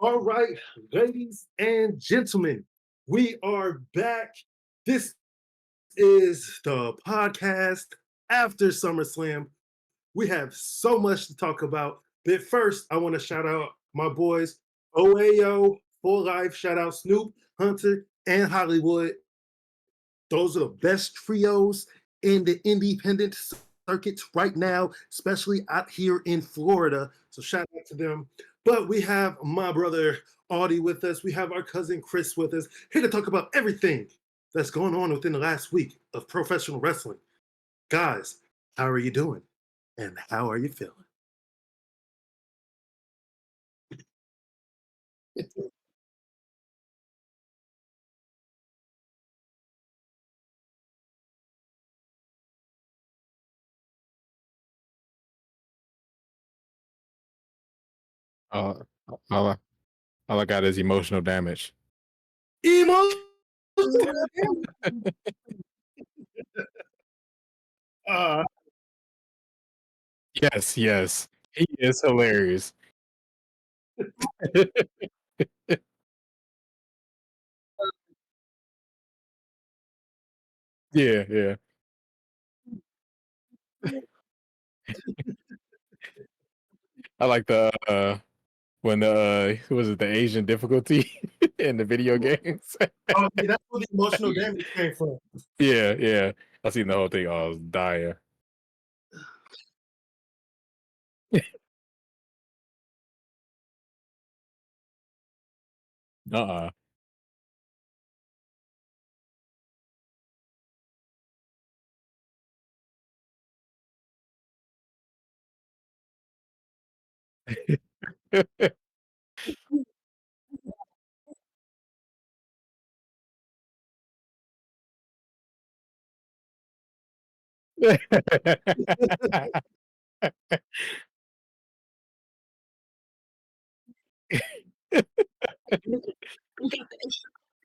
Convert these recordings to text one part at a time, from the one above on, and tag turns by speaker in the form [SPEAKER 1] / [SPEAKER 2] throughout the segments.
[SPEAKER 1] All right, ladies and gentlemen, we are back. This is the podcast after SummerSlam. We have so much to talk about. But first, I want to shout out my boys, OAO, Full Life, shout out Snoop, Hunter, and Hollywood. Those are the best trios in the independent circuits right now, especially out here in Florida. So shout out to them. But we have my brother Audie with us. We have our cousin Chris with us, here to talk about everything that's going on within the last week of professional wrestling. Guys, how are you doing? And how are you feeling?
[SPEAKER 2] Uh, all I all I got is emotional damage.
[SPEAKER 1] Emotional. Uh,
[SPEAKER 2] Yes, yes. He is hilarious. Yeah, yeah. I like when who was it, the Asian difficulty in the video games?
[SPEAKER 1] oh, yeah, that's where the emotional damage came from.
[SPEAKER 2] Yeah, yeah. I seen the whole thing. I was dying. Uh-uh.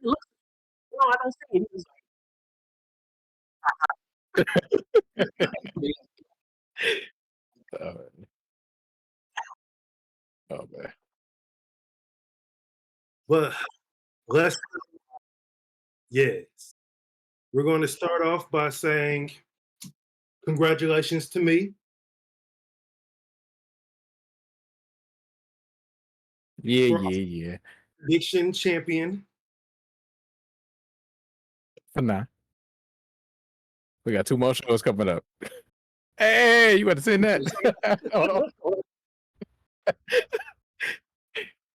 [SPEAKER 1] Look, no, I don't see it.
[SPEAKER 2] Oh, oh man.
[SPEAKER 1] But let's, yes. We're going to start off by saying congratulations to me,
[SPEAKER 2] Yeah,
[SPEAKER 1] for
[SPEAKER 2] yeah, yeah.
[SPEAKER 1] prediction champion.
[SPEAKER 2] For now. We got two more shows coming up. Hey, you want to send that? Hold on.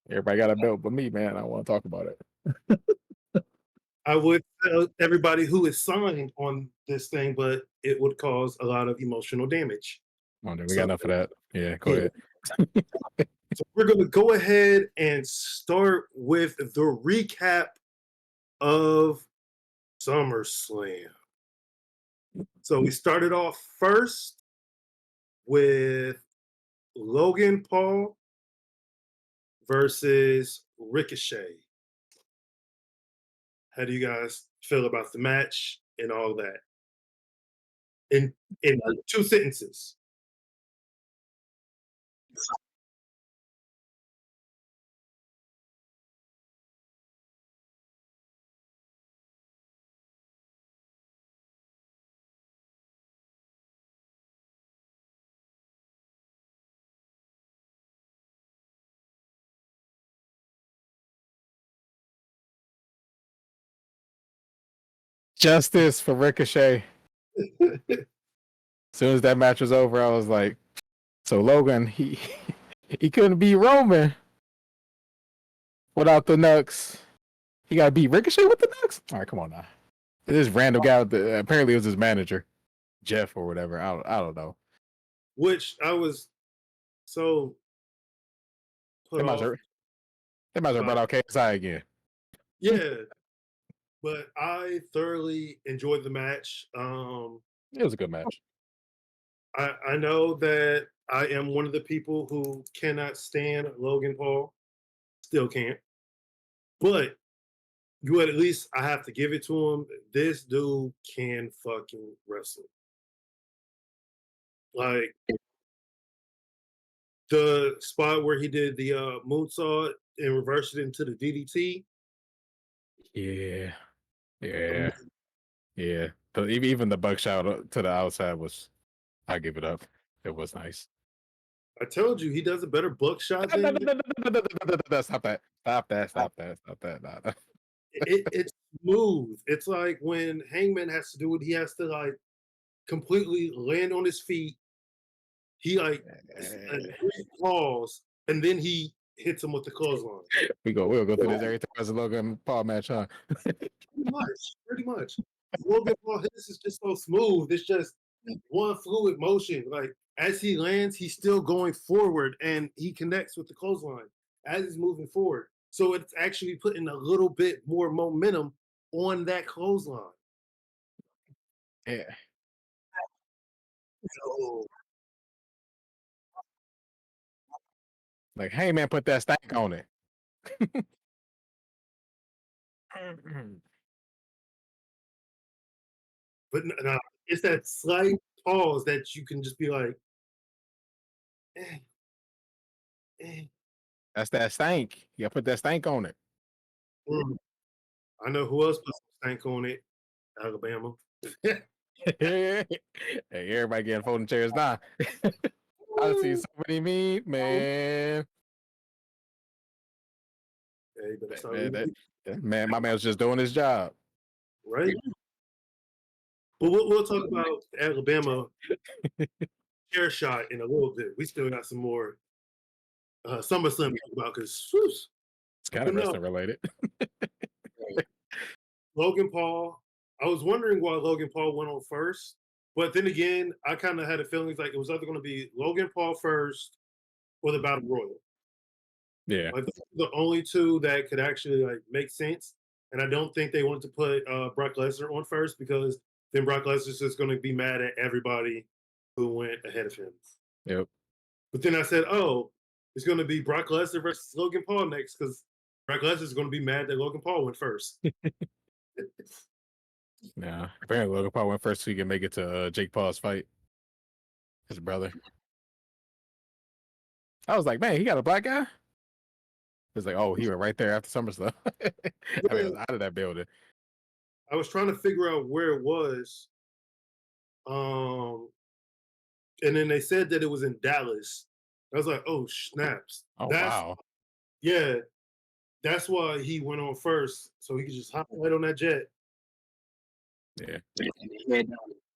[SPEAKER 2] Everybody got a belt but me, man. I don't want to talk about it.
[SPEAKER 1] I would tell everybody who is signed on this thing, but it would cause a lot of emotional damage.
[SPEAKER 2] Oh, then we got
[SPEAKER 1] So,
[SPEAKER 2] enough of that. Yeah, go
[SPEAKER 1] yeah.
[SPEAKER 2] ahead.
[SPEAKER 1] So we're going to go ahead and start with the recap of SummerSlam. So we started off first with Logan Paul versus Ricochet. How do you guys feel about the match and all that? In in two sentences.
[SPEAKER 2] Justice for Ricochet. As soon as that match was over, I was like, so Logan, he he couldn't beat Roman without the Nux. He got to beat Ricochet with the Nux. All right, come on now. This random guy, apparently it was his manager, Jeff or whatever. I don't know.
[SPEAKER 1] Which I was so put
[SPEAKER 2] They might
[SPEAKER 1] off
[SPEAKER 2] have they might have
[SPEAKER 1] by.
[SPEAKER 2] brought out KSI again.
[SPEAKER 1] Yeah, but I thoroughly enjoyed the match.
[SPEAKER 2] It was a good match.
[SPEAKER 1] I know that I am one of the people who cannot stand Logan Paul, still can't. But you at least I have to give it to him. This dude can fucking wrestle. Like The spot where he did the moonsault and reversed it into the DDT.
[SPEAKER 2] Yeah, yeah, yeah. But even the buckshot to the outside was, I give it up. It was nice.
[SPEAKER 1] I told you he does a better buckshot
[SPEAKER 2] No, no,
[SPEAKER 1] than
[SPEAKER 2] no, no, no, no, no, no, no, no, stop that. Stop that. Stop that. Stop that. Nah, nah.
[SPEAKER 1] it's smooth. It's like when Hangman has to do it, he has to like completely land on his feet. He like pause and then he hits him with the clothesline.
[SPEAKER 2] We'll go through this every time as a Logan Paul match, huh?
[SPEAKER 1] Pretty much. Logan Paul his is just so smooth. It's just one fluid motion. Like as he lands, he's still going forward and he connects with the clothesline as he's moving forward. So it's actually putting a little bit more momentum on that clothesline.
[SPEAKER 2] Yeah.
[SPEAKER 1] So
[SPEAKER 2] Like, hey man, put that stank on it.
[SPEAKER 1] but no, it's that slight pause that you can just be like, eh, eh.
[SPEAKER 2] That's that stank. You gotta put that stank on it.
[SPEAKER 1] Mm. I know who else put some stank on it. Alabama.
[SPEAKER 2] Hey, everybody getting folding chairs now. I've seen so many memes, man.
[SPEAKER 1] Hey, but that's how we
[SPEAKER 2] Man, my man was just doing his job.
[SPEAKER 1] right? But we'll talk about the Alabama chair shot in a little bit. We still got some more SummerSlam to talk about because,
[SPEAKER 2] It's kind
[SPEAKER 1] but
[SPEAKER 2] of
[SPEAKER 1] no,
[SPEAKER 2] wrestling related.
[SPEAKER 1] Logan Paul. I was wondering why Logan Paul went on first, but then again, I kind of had a feeling like it was either going to be Logan Paul first or the Battle Royal.
[SPEAKER 2] Yeah.
[SPEAKER 1] Like the only two that could actually like make sense. And I don't think they wanted to put Brock Lesnar on first because then Brock Lesnar's just going to be mad at everybody who went ahead of him.
[SPEAKER 2] Yep.
[SPEAKER 1] But then I said, oh, it's going to be Brock Lesnar versus Logan Paul next because Brock Lesnar's going to be mad that Logan Paul went first.
[SPEAKER 2] Yeah. Apparently Logan Paul went first so he can make it to Jake Paul's fight. His brother. I was like, man, he got a black guy? It's like, oh, he went right there after SummerSlam. I mean, I was out of that building.
[SPEAKER 1] I was trying to figure out where it was. And then they said that it was in Dallas. I was like, oh, snaps.
[SPEAKER 2] Oh,
[SPEAKER 1] That's,
[SPEAKER 2] wow.
[SPEAKER 1] yeah, that's why he went on first. So he could just hop right on that jet.
[SPEAKER 2] Yeah.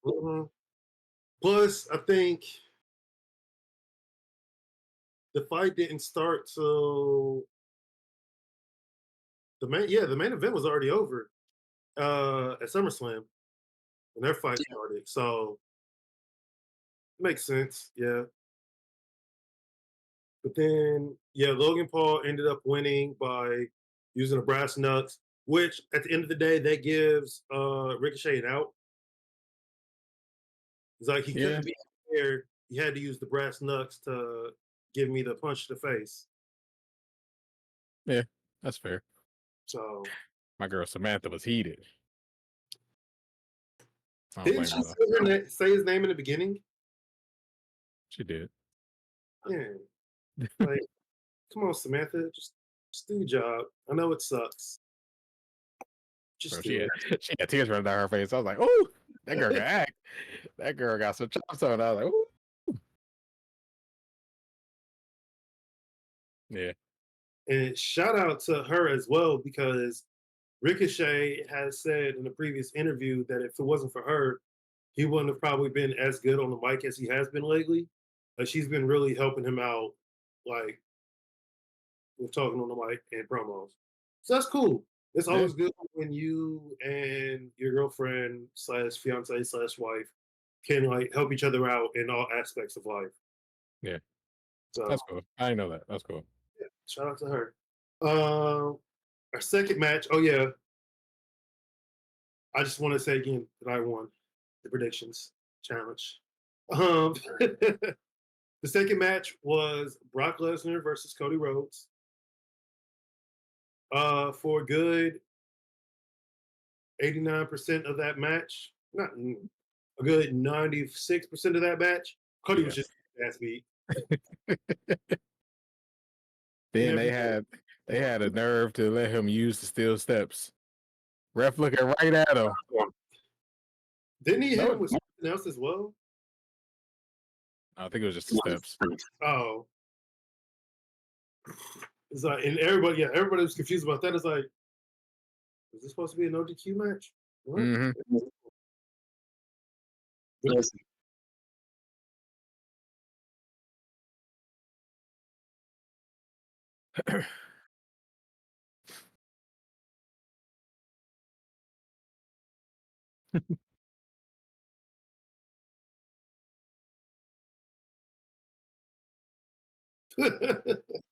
[SPEAKER 1] Mhm. Plus, I think the fight didn't start till the main event was already over at SummerSlam when their fight started. So it makes sense, yeah. But then Logan Paul ended up winning by using a brass knucks, which at the end of the day that gives Ricochet an out. It's like he
[SPEAKER 2] Yeah.
[SPEAKER 1] couldn't be there. He had to use the brass knucks to give me the punch to the face.
[SPEAKER 2] Yeah. That's fair.
[SPEAKER 1] So
[SPEAKER 2] My girl Samantha was heated. I don't
[SPEAKER 1] didn't
[SPEAKER 2] blame
[SPEAKER 1] she
[SPEAKER 2] her though.
[SPEAKER 1] say his name in the beginning?
[SPEAKER 2] She did.
[SPEAKER 1] Yeah. Like, come on, Samantha, just do your job. I know it sucks.
[SPEAKER 2] Bro,
[SPEAKER 1] Just
[SPEAKER 2] she
[SPEAKER 1] do
[SPEAKER 2] had
[SPEAKER 1] it.
[SPEAKER 2] she had tears running down her face. I was like, oh, that girl can act. That girl got some chops on. I was like, oh, yeah,
[SPEAKER 1] And shout out to her as well because Ricochet has said in a previous interview that if it wasn't for her, he wouldn't have probably been as good on the mic as he has been lately. Like she's been really helping him out, like with talking on the mic and promos. So that's cool. It's
[SPEAKER 2] yeah,
[SPEAKER 1] always good when you and your girlfriend slash fiance slash wife can like help each other out in all aspects of life.
[SPEAKER 2] yeah.
[SPEAKER 1] So
[SPEAKER 2] That's cool. I didn't know that. That's cool.
[SPEAKER 1] yeah, shout out to her. Our second match. Oh yeah, I just want to say again that I won the predictions challenge. The second match was Brock Lesnar versus Cody Rhodes. For a good 89% of that match, not a good 96% of that match, Cody
[SPEAKER 2] Yeah,
[SPEAKER 1] was just ass beat.
[SPEAKER 2] Then
[SPEAKER 1] Every
[SPEAKER 2] they had a nerve to let him use the steel steps. Ref looking right at him.
[SPEAKER 1] Didn't he hit him
[SPEAKER 2] No,
[SPEAKER 1] with something else as well?
[SPEAKER 2] I think it was just the steps.
[SPEAKER 1] Oh, it's like, and everybody, yeah, everybody was confused about that. It's like, is this supposed to be a no DQ match? What?
[SPEAKER 2] Hmm.
[SPEAKER 1] Yes.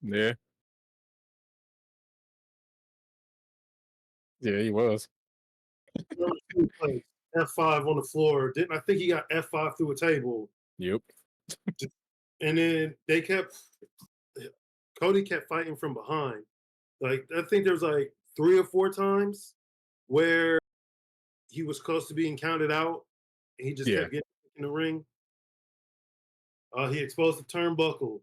[SPEAKER 2] Yeah, yeah, he was.
[SPEAKER 1] F5 on the floor. Didn't I think he got F5 through a table?
[SPEAKER 2] Yep.
[SPEAKER 1] And then Cody kept fighting from behind. Like I think there was like 3 or 4 times where he was close to being counted out, and he just
[SPEAKER 2] Yeah.
[SPEAKER 1] kept getting in the ring. He exposed the turnbuckle.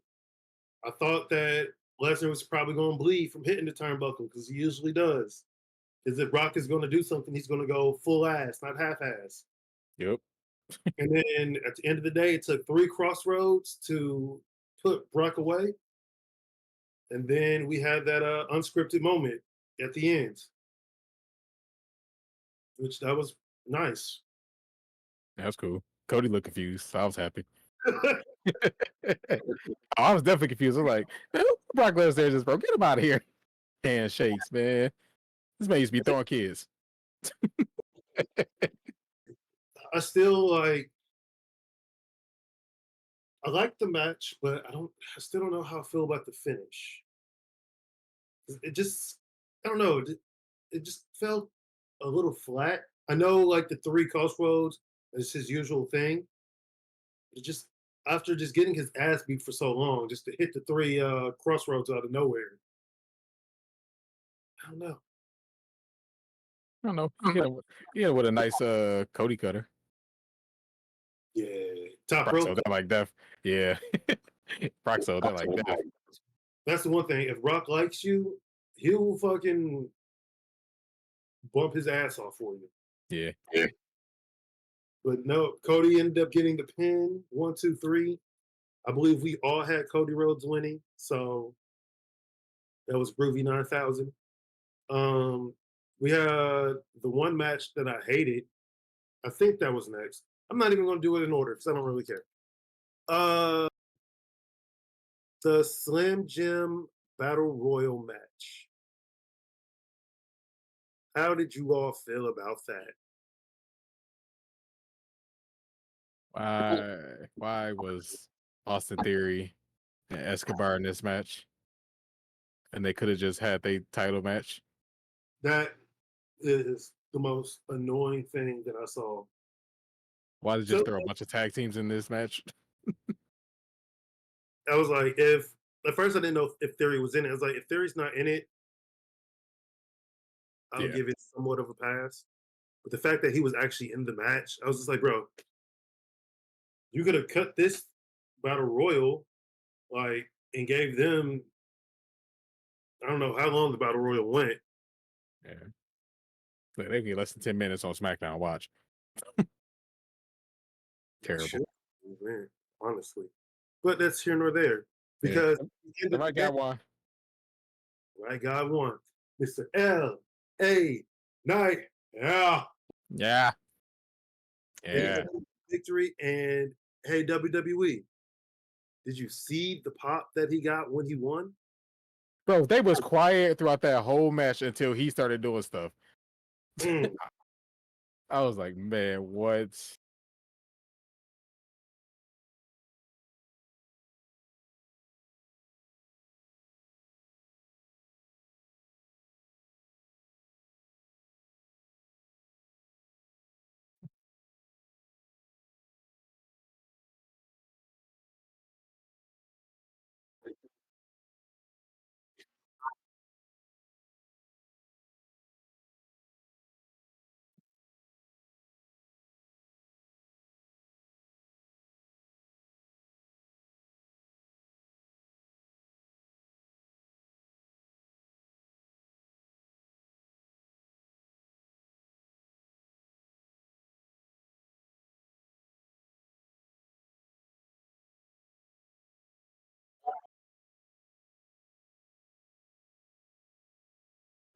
[SPEAKER 1] I thought that Lesnar was probably going to bleed from hitting the turnbuckle because he usually does. Because if Brock is going to do something, he's going to go full ass, not half ass.
[SPEAKER 2] Yep.
[SPEAKER 1] And then at the end of the day, it took 3 crossroads to put Brock away. And then we had that unscripted moment at the end, which that was nice.
[SPEAKER 2] That's cool. Cody looked confused, so I was happy. I was definitely confused. I'm like, man, who Brock Lesnar just bro, get him out of here. Handshakes, man. This man used to be throwing kids.
[SPEAKER 1] I still I like the match, but I still don't know how I feel about the finish. It just I don't know. It just felt a little flat. I know like the 3 crossroads is his usual thing. It just after just getting his ass beat for so long, just to hit the 3 crossroads out of nowhere. I don't know.
[SPEAKER 2] I don't know. He hit him with a nice Cody cutter.
[SPEAKER 1] Yeah, top
[SPEAKER 2] Brock
[SPEAKER 1] rope.
[SPEAKER 2] sold that like death. Yeah. Brock sold that like death.
[SPEAKER 1] That's the one thing. If Rock likes you, he'll fucking bump his ass off for you.
[SPEAKER 2] Yeah.
[SPEAKER 1] But no, Cody ended up getting the pin. 1, 2, 3. I believe we all had Cody Rhodes winning, so that was Groovy 9000. We had the one match that I hated. I think that was next. I'm not even going to do it in order because I don't really care. Uh, the Slim Jim Battle Royal match. How did you all feel about that?
[SPEAKER 2] Why was Austin Theory and Escobar in this match? And they could have just had their title match.
[SPEAKER 1] That is the most annoying thing that I saw.
[SPEAKER 2] Why did they
[SPEAKER 1] So
[SPEAKER 2] just throw a bunch of tag teams in this match?
[SPEAKER 1] I was like, if at first I didn't know if Theory was in it. I was like, if Theory's not in it, I'll
[SPEAKER 2] Yeah.
[SPEAKER 1] give it somewhat of a pass. But the fact that he was actually in the match, I was just like, bro, you could have cut this battle royal, like, and gave them. I don't know how long the battle royal went.
[SPEAKER 2] Yeah. Look, they get less than 10 minutes on SmackDown. Watch. Terrible.
[SPEAKER 1] Should man, honestly, but that's here nor there
[SPEAKER 2] Yeah.
[SPEAKER 1] because at the end
[SPEAKER 2] The
[SPEAKER 1] of the
[SPEAKER 2] right
[SPEAKER 1] day,
[SPEAKER 2] guy won.
[SPEAKER 1] right guy won, Mr. L.A. Knight. Yeah,
[SPEAKER 2] Yeah.
[SPEAKER 1] and he
[SPEAKER 2] Yeah.
[SPEAKER 1] had a victory. And hey, WWE, did you see the pop that he got when he won?
[SPEAKER 2] Bro, they was quiet throughout that whole match until he started doing stuff.
[SPEAKER 1] Mm.
[SPEAKER 2] I was like, man, what?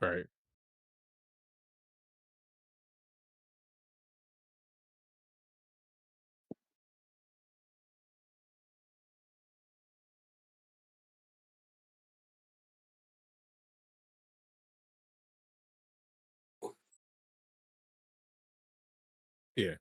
[SPEAKER 2] Right. Yeah.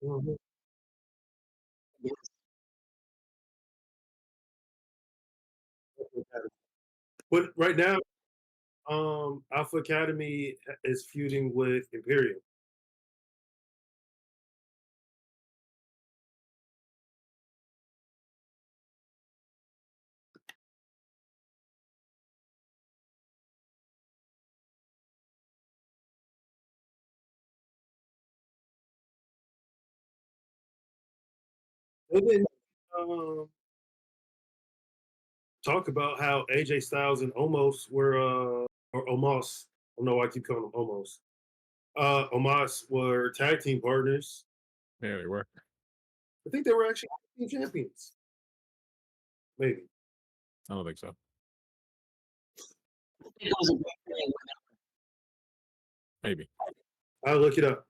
[SPEAKER 1] Mhm. But right now, Alpha Academy is feuding with Imperium. They didn't um, talk about how AJ Styles and Omos were, or Omos. I don't know why I keep calling them Omos. Omos were tag team partners.
[SPEAKER 2] Yeah, they were.
[SPEAKER 1] I think they were actually tag team champions. Maybe.
[SPEAKER 2] I don't think so.
[SPEAKER 3] It was a great thing.
[SPEAKER 2] Maybe.
[SPEAKER 1] I'll look it up.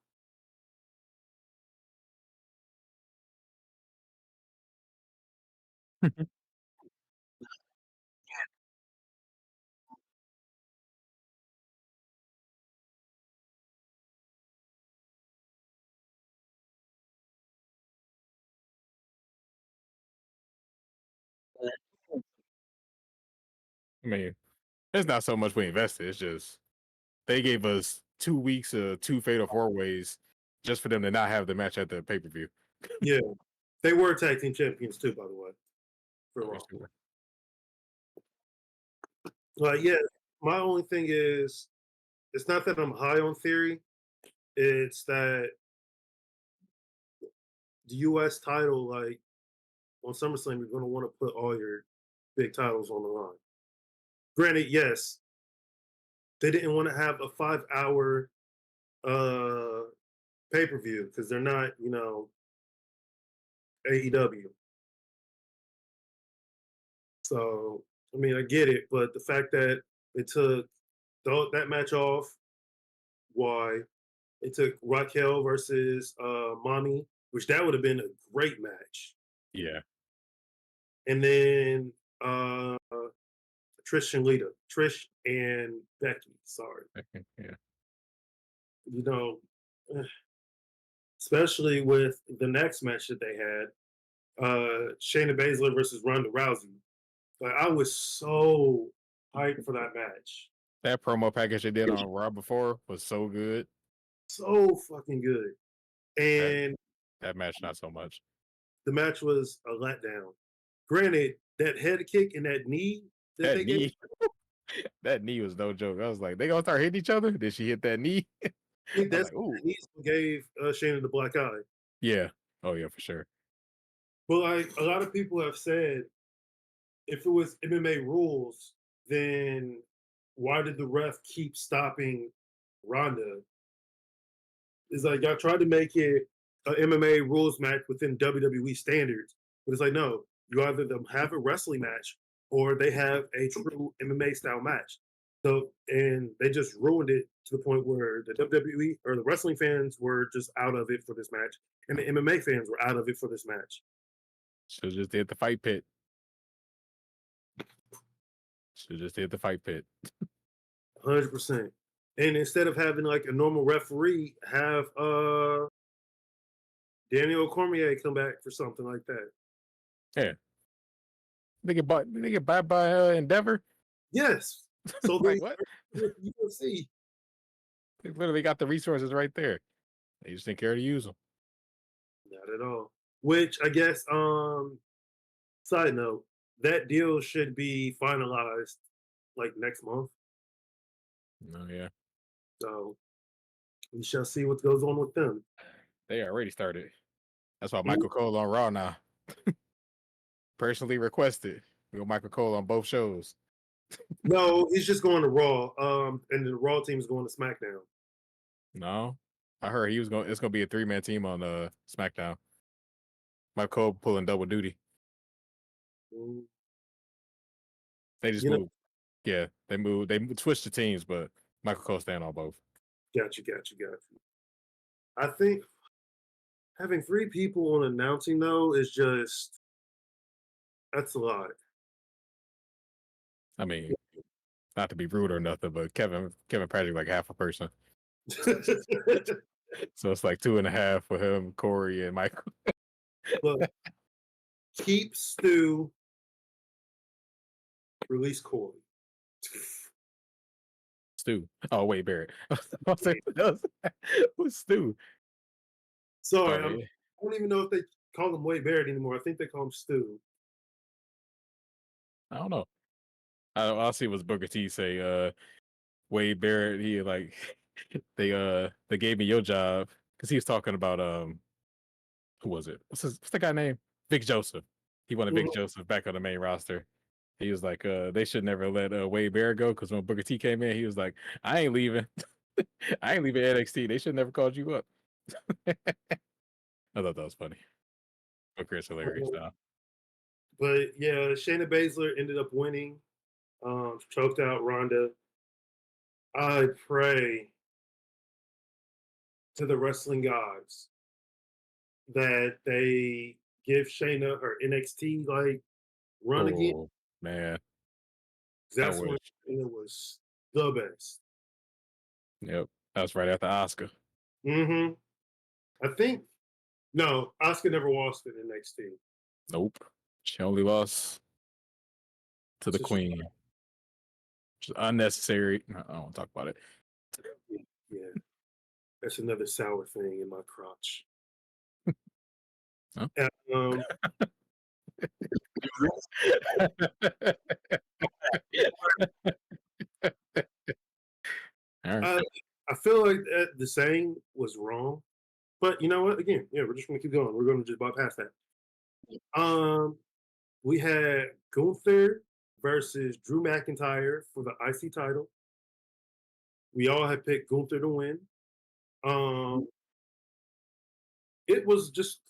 [SPEAKER 2] I mean, it's not so much we invested. It's just they gave us 2 weeks of two fatal four ways just for them to not have the match at the pay per view.
[SPEAKER 1] Yeah, they were tag team champions too, by the way. For
[SPEAKER 2] Oh,
[SPEAKER 1] Raw.
[SPEAKER 2] yes, they were.
[SPEAKER 1] Yeah, my only thing is, it's not that I'm high on Theory. It's that the U.S. title, like on SummerSlam, you're going to want to put all your big titles on the line. Granted, yes, they didn't want to have a 5 hour uh, pay per view because they're not, AEW. So, I mean, I get it, but the fact that they took that match off, why? They took Raquel versus Mommy, which that would have been a great match.
[SPEAKER 2] Yeah.
[SPEAKER 1] And then Trish and Becky. Sorry,
[SPEAKER 2] Okay, yeah.
[SPEAKER 1] you know, especially with the next match that they had, Shayna Baszler versus Ronda Rousey. Like I was so hyped for that match,
[SPEAKER 2] That promo package they did on Raw before was so good.
[SPEAKER 1] so fucking good.
[SPEAKER 2] That
[SPEAKER 1] And
[SPEAKER 2] that match not so much.
[SPEAKER 1] the match was a letdown. Granted, that head kick and that knee that
[SPEAKER 2] That
[SPEAKER 1] they gave,
[SPEAKER 2] knee, that knee was no joke. I was like, they gonna start hitting each other? Did she hit that knee? I
[SPEAKER 1] I think
[SPEAKER 2] was
[SPEAKER 1] that's
[SPEAKER 2] like, ooh,
[SPEAKER 1] that knee gave Shayna the black eye.
[SPEAKER 2] yeah. Oh yeah, for sure.
[SPEAKER 1] But like a lot of people have said, if it was MMA rules, then why did the ref keep stopping Ronda? It's like y'all tried to make it an MMA rules match within WWE standards, but it's like no, you either them have a wrestling match or they have a true MMA style match. So and they just ruined it to the point where the WWE or the wrestling fans were just out of it for this match, and the MMA fans were out of it for this match.
[SPEAKER 2] Should just did the fight pit. Should just did the fight pit.
[SPEAKER 1] 100%. And instead of having like a normal referee, have Daniel Cormier come back for something like that.
[SPEAKER 2] Yeah. They get bought by Endeavor.
[SPEAKER 1] Yes. So
[SPEAKER 2] Like
[SPEAKER 1] they
[SPEAKER 2] what?
[SPEAKER 1] UFC.
[SPEAKER 2] They literally got the resources right there. They just didn't care to use them.
[SPEAKER 1] Not at all. Which I guess, side note, that deal should be finalized like next month.
[SPEAKER 2] Oh yeah,
[SPEAKER 1] So we shall see what goes on with them.
[SPEAKER 2] they already started. That's why
[SPEAKER 1] Mm,
[SPEAKER 2] Michael Cole on Raw now. Personally requested. We got Michael Cole on both shows.
[SPEAKER 1] No, he's just going to Raw. And the Raw team's going to SmackDown.
[SPEAKER 2] No, I heard he was going. It's going to be a 3-man team on SmackDown. Michael Cole pulling double duty.
[SPEAKER 1] Mm,
[SPEAKER 2] They just
[SPEAKER 1] You know,
[SPEAKER 2] moved. Yeah, they moved. Switched the teams, but Michael Cole staying on both.
[SPEAKER 1] got you. I think having three people on announcing though is just that's a lot.
[SPEAKER 2] I mean, not to be rude or nothing, but Kevin Patrick like half a person, so it's like 2.5 for him, Corey, and Michael.
[SPEAKER 1] But keep Stu, release Corey.
[SPEAKER 2] Stu. Oh wait, Barrett. I was like,
[SPEAKER 1] Wait,
[SPEAKER 2] who's Stu?
[SPEAKER 1] sorry,
[SPEAKER 2] Oh yeah.
[SPEAKER 1] I don't even know if they call him Wade Barrett anymore. I think they call him Stu.
[SPEAKER 2] I don't know. I'll see what Booker T say. Wade Barrett. He like they gave me your job because he was talking about who was it? What's the guy name? Vic Joseph. He wanted Vic
[SPEAKER 1] Mhm.
[SPEAKER 2] Joseph back on the main roster. He was like, they should never let Wade Barrett go because when Booker T came in, he was like, I ain't leaving. I ain't leaving NXT. They should never called you up. I thought that was funny. Booker is hilarious now.
[SPEAKER 1] But yeah, Shayna Baszler ended up winning, choked out Ronda. I pray to the wrestling gods that they give Shayna her NXT like run again.
[SPEAKER 2] Oh man, I
[SPEAKER 1] That's when
[SPEAKER 2] wish.
[SPEAKER 1] it was the best.
[SPEAKER 2] Yep, that was right after Oscar.
[SPEAKER 1] Hmm I think no, Oscar never lost in NXT.
[SPEAKER 2] Nope, she only lost to the
[SPEAKER 1] So she,
[SPEAKER 2] Queen. Which is unnecessary. I don't want to talk about it.
[SPEAKER 1] yeah, that's another sour thing in my crotch.
[SPEAKER 2] Huh?
[SPEAKER 1] And,
[SPEAKER 2] All right.
[SPEAKER 1] I, I feel like the saying was wrong, but you know what? Again, yeah, we're just gonna keep going. We're gonna just bypass that. Um, we had Gunther versus Drew McIntyre for the IC title. We all had picked Gunther to win. Um, it was just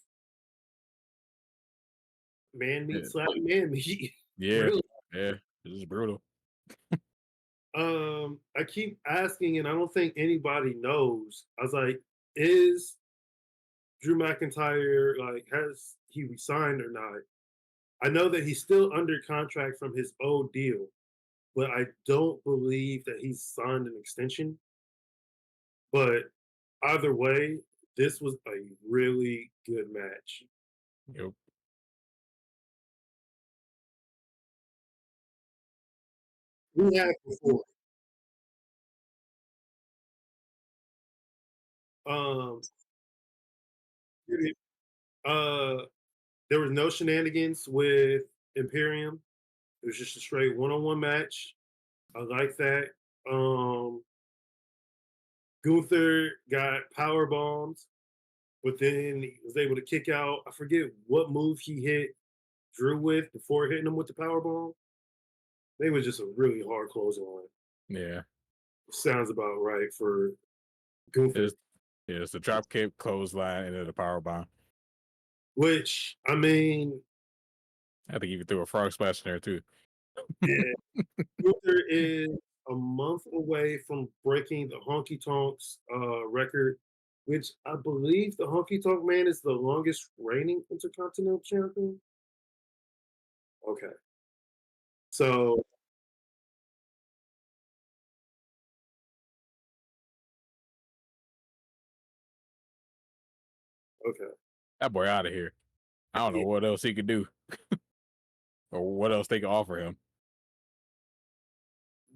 [SPEAKER 1] man
[SPEAKER 2] Yeah,
[SPEAKER 1] meat slapping man meat.
[SPEAKER 2] yeah,
[SPEAKER 1] Really.
[SPEAKER 2] yeah. This is brutal.
[SPEAKER 1] I keep asking, and I don't think anybody knows. I was like, is Drew McIntyre like has he resigned or not? I know that he's still under contract from his old deal, but I don't believe that he's signed an extension. But either way, this was a really good match.
[SPEAKER 2] Yep.
[SPEAKER 1] We had before. Um, uh, there was no shenanigans with Imperium. It was just a straight one-on-one match. I like that. Gunther got power bombed, but then he was able to kick out. I forget what move he hit Drew with before hitting him with the power bomb. They was just a really hard clothesline.
[SPEAKER 2] Yeah.
[SPEAKER 1] Sounds about right for Gunther.
[SPEAKER 2] It's yeah, it's a drop kick, clothesline, and then a power bomb.
[SPEAKER 1] Which I mean,
[SPEAKER 2] I think even threw a frog splash in there too.
[SPEAKER 1] yeah, Gunther is a month away from breaking the Honky Tonks record, which I believe the Honky Tonk Man is the longest reigning Intercontinental Champion. Okay, so okay,
[SPEAKER 2] That boy out of here. I don't know
[SPEAKER 1] yeah,
[SPEAKER 2] what else he could do or what else they could offer him.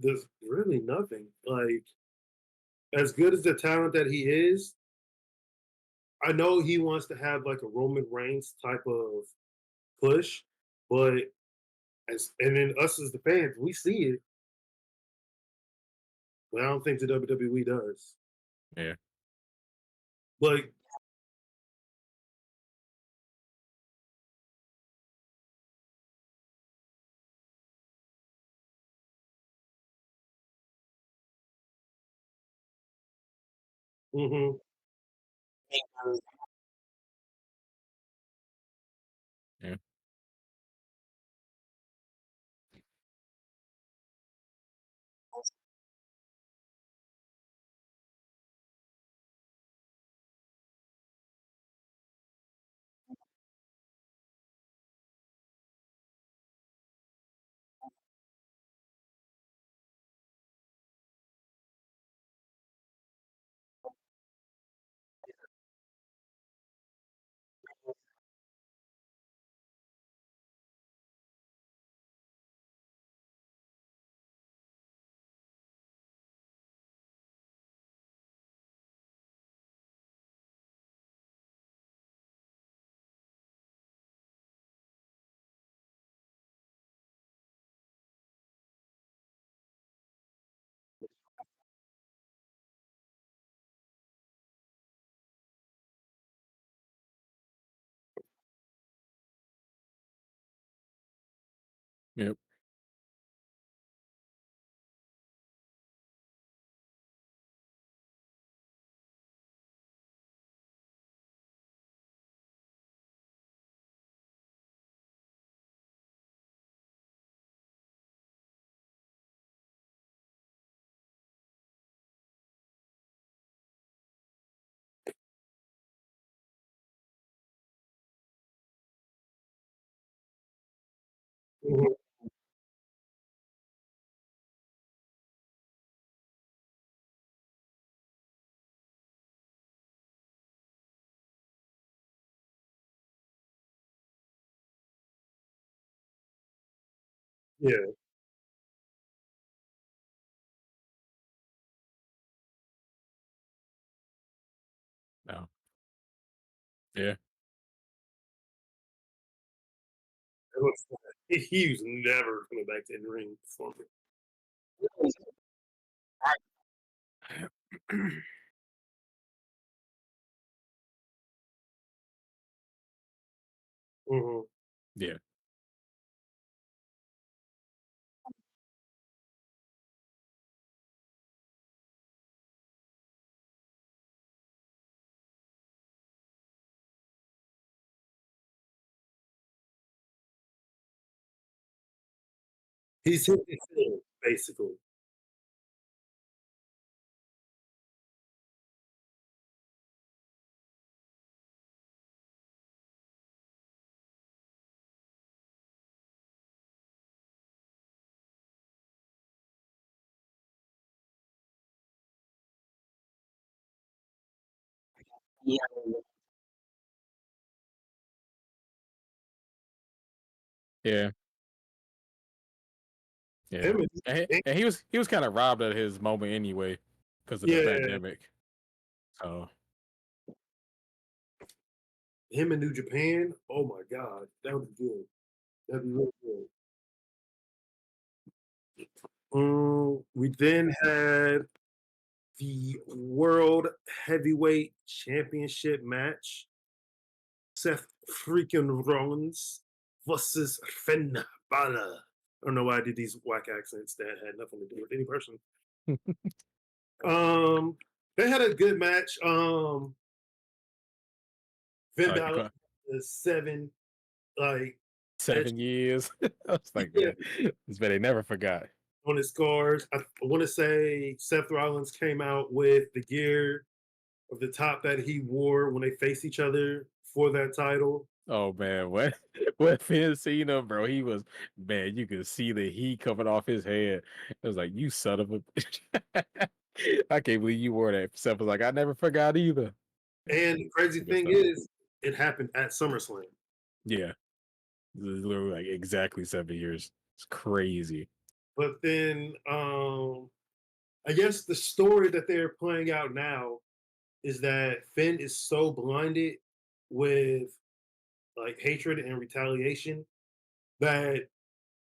[SPEAKER 1] there's really nothing like as good as the talent that he is. I know he wants to have like a Roman Reigns type of push, but and then us as the fans, we see it. but I don't think the WWE does.
[SPEAKER 2] Yeah.
[SPEAKER 1] Like, mhm,
[SPEAKER 2] Yeah. Yep.
[SPEAKER 1] mhm, yeah.
[SPEAKER 2] No. Yeah.
[SPEAKER 1] It looks like he was never coming back to in the ring for me. Mhm.
[SPEAKER 2] Yeah.
[SPEAKER 1] He's hit his ceiling, basically.
[SPEAKER 2] Yeah. Yeah.
[SPEAKER 1] Him and
[SPEAKER 2] And he was kind of robbed of his moment anyway because of the
[SPEAKER 1] yeah,
[SPEAKER 2] pandemic. So
[SPEAKER 1] him in New Japan. Oh my god, that would be good. That'd be really good. We then had the World Heavyweight Championship match. Seth freaking Rollins versus Finn Balor. I don't know why I did these whack accents that had nothing to do with any person. Um, they had a good match. Finn
[SPEAKER 2] like
[SPEAKER 1] Balor is 7, like, etched
[SPEAKER 2] 7 years. I was like,
[SPEAKER 1] yeah,
[SPEAKER 2] man, this man they never forgot.
[SPEAKER 1] on his scars. I want to say Seth Rollins came out with the gear of the top that he wore when they faced each other for that title.
[SPEAKER 2] Oh man, what what Finn seen him, bro? He was man. You could see the heat coming off his head. It was like you son of a. Bitch. I can't believe you wore that. Seth was like, I never forgot either.
[SPEAKER 1] And the crazy
[SPEAKER 2] Good
[SPEAKER 1] thing
[SPEAKER 2] stuff.
[SPEAKER 1] is, it happened at SummerSlam.
[SPEAKER 2] Yeah, literally like exactly 7 years. It's crazy.
[SPEAKER 1] But then I guess the story that they're playing out now is that Finn is so blinded with like hatred and retaliation that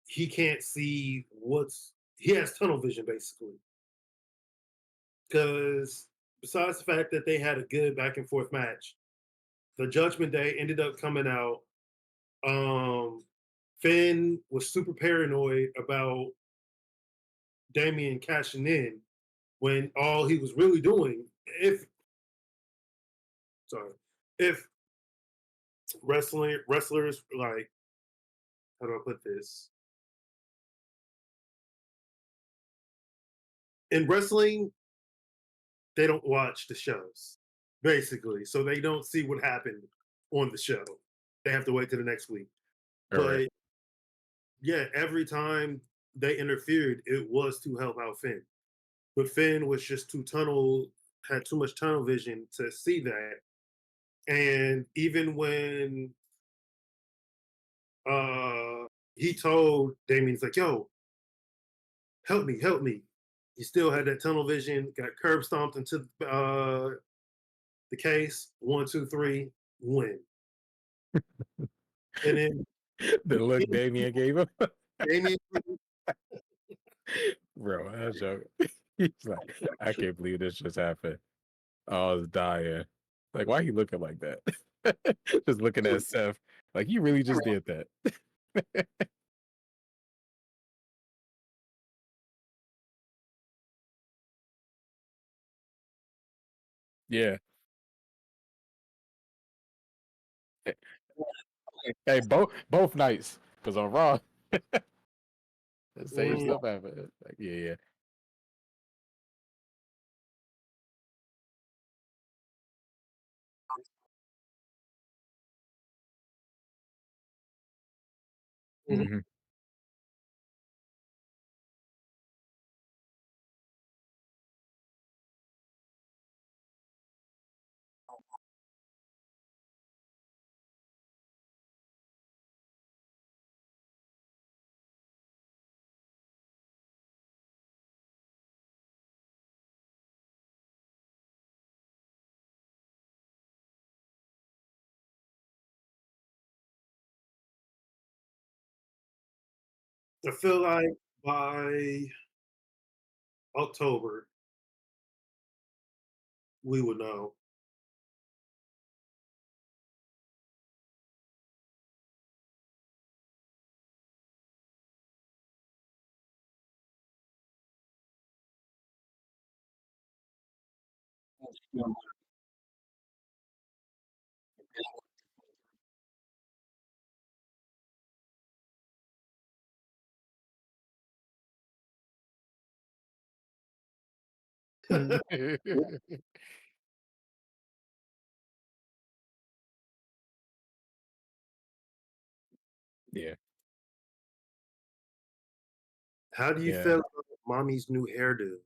[SPEAKER 1] he can't see he has tunnel vision basically. because besides the fact that they had a good back and forth match, the Judgment Day ended up coming out. Um, Finn was super paranoid about Damian cashing in when all he was really doing, if sorry, if wrestlers like, how do I put this? In wrestling, they don't watch the shows, basically. So they don't see what happened on the show. They have to wait to the next week.
[SPEAKER 2] All right.
[SPEAKER 1] But yeah, every time they interfered, it was to help out Finn. But Finn was just had too much tunnel vision to see that. And even when uh he told Damien, he's like, yo, help me. He still had that tunnel vision, got curb stomped into the case. One, two, three, win. And then
[SPEAKER 2] The look Damien gave him.
[SPEAKER 1] Damien,
[SPEAKER 2] Bro, that's joke. He's like, I can't believe this just happened. Oh, I was dying. Like, why he looking like that? Just looking at Seth. Like, you really just did that. Yeah. Hey, both nights. Because on Raw, the same
[SPEAKER 1] mm,
[SPEAKER 2] stuff happened. Like, yeah,
[SPEAKER 1] mhm,
[SPEAKER 2] yeah.
[SPEAKER 1] I feel like by October we would know.
[SPEAKER 2] Yeah.
[SPEAKER 1] How do you
[SPEAKER 2] Yeah.
[SPEAKER 1] feel about mommy's new hairdo?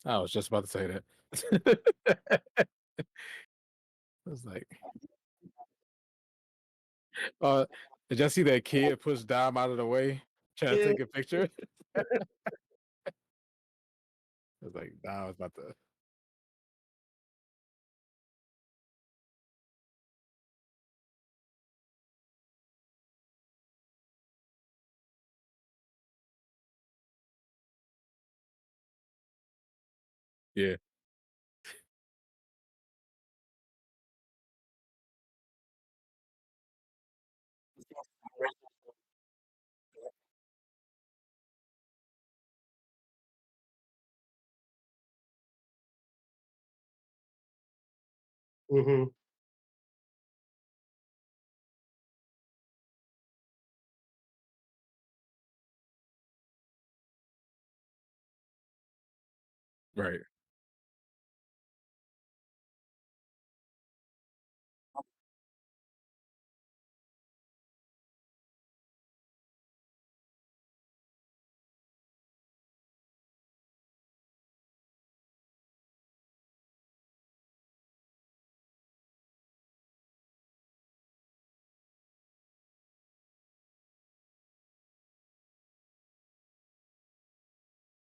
[SPEAKER 2] I was just about to say that. I was like, uh, did y'all see that kid push Dom out of the way, trying to
[SPEAKER 1] Yeah,
[SPEAKER 2] take a picture? I was like, Dom was about to. Yeah.
[SPEAKER 1] mhm.
[SPEAKER 2] Right.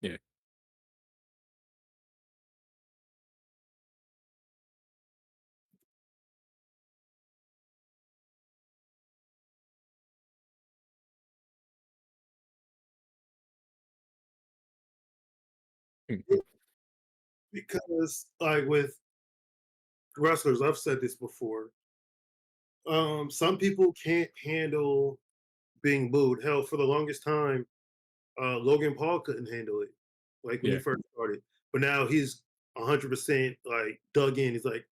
[SPEAKER 2] Yeah.
[SPEAKER 1] because like with wrestlers, I've said this before. Some people can't handle being booed. Hell, for the longest time, Logan Paul couldn't handle it, like when he
[SPEAKER 2] Yeah.
[SPEAKER 1] first started. But now he's 100% like dug in. He's like,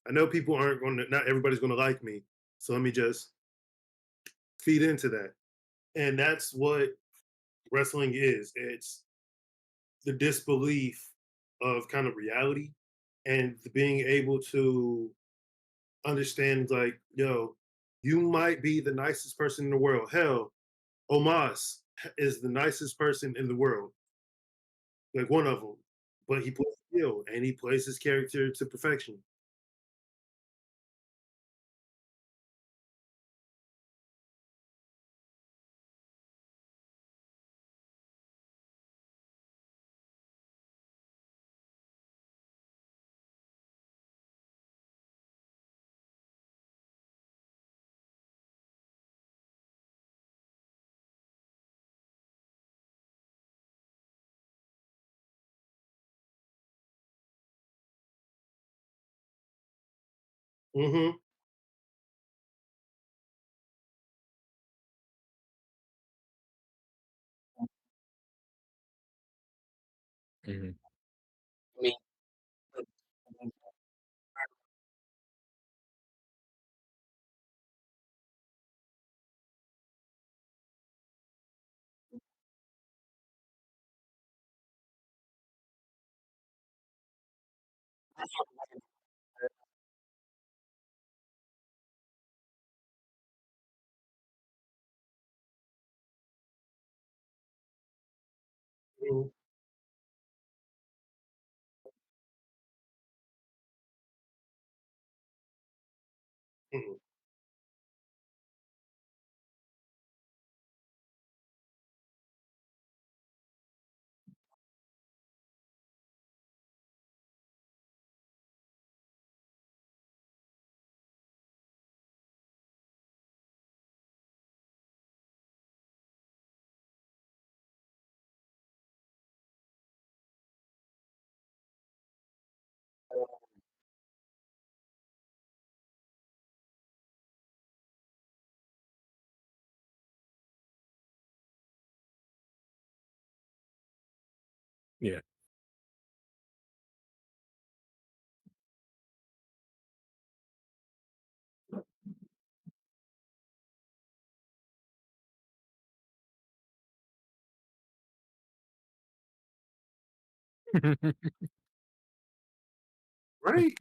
[SPEAKER 1] I know people aren't going to, not everybody's going to like me, so let me just feed into that. And that's what wrestling is. It's the disbelief of kind of reality and being able to understand, like, yo, you might be the nicest person in the world. Hell, Omas is the nicest person in the world, like one of them. But he plays skill and he plays his character to perfection. Hmm.
[SPEAKER 2] Mhm.
[SPEAKER 1] Hmm. Hmm.
[SPEAKER 2] Yeah.
[SPEAKER 1] Right?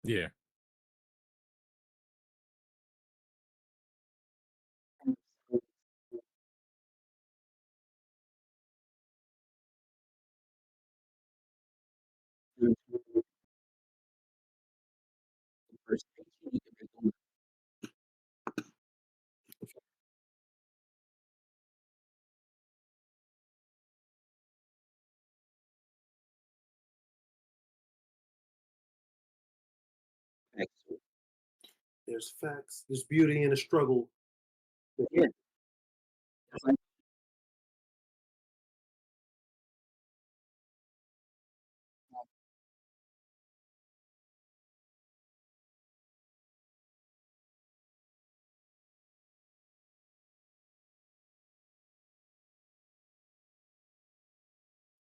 [SPEAKER 2] Yeah.
[SPEAKER 1] There's facts. There's beauty in the struggle. Yeah.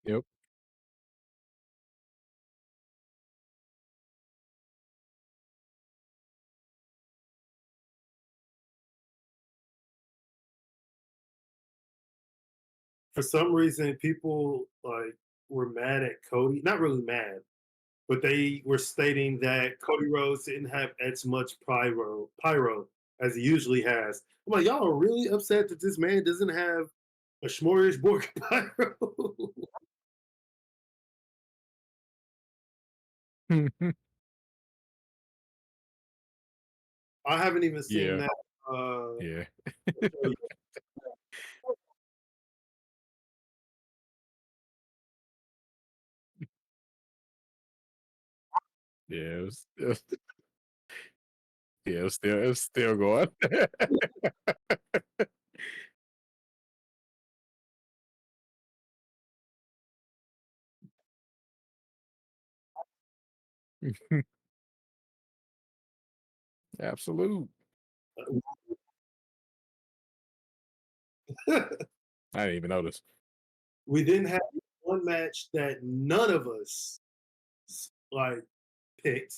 [SPEAKER 2] Yep.
[SPEAKER 1] For some reason, people like were mad at Cody. Not really mad, but they were stating that Cody Rhodes didn't have as much pyro as he usually has. I'm like, y'all are really upset that this man doesn't have a smorgasbord pyro. I haven't even seen
[SPEAKER 2] Yeah.
[SPEAKER 1] that Uh,
[SPEAKER 2] Yeah.
[SPEAKER 1] so
[SPEAKER 2] Yeah, yeah, it was still going. Absolute. I didn't even notice.
[SPEAKER 1] we didn't have one match that none of us like picked.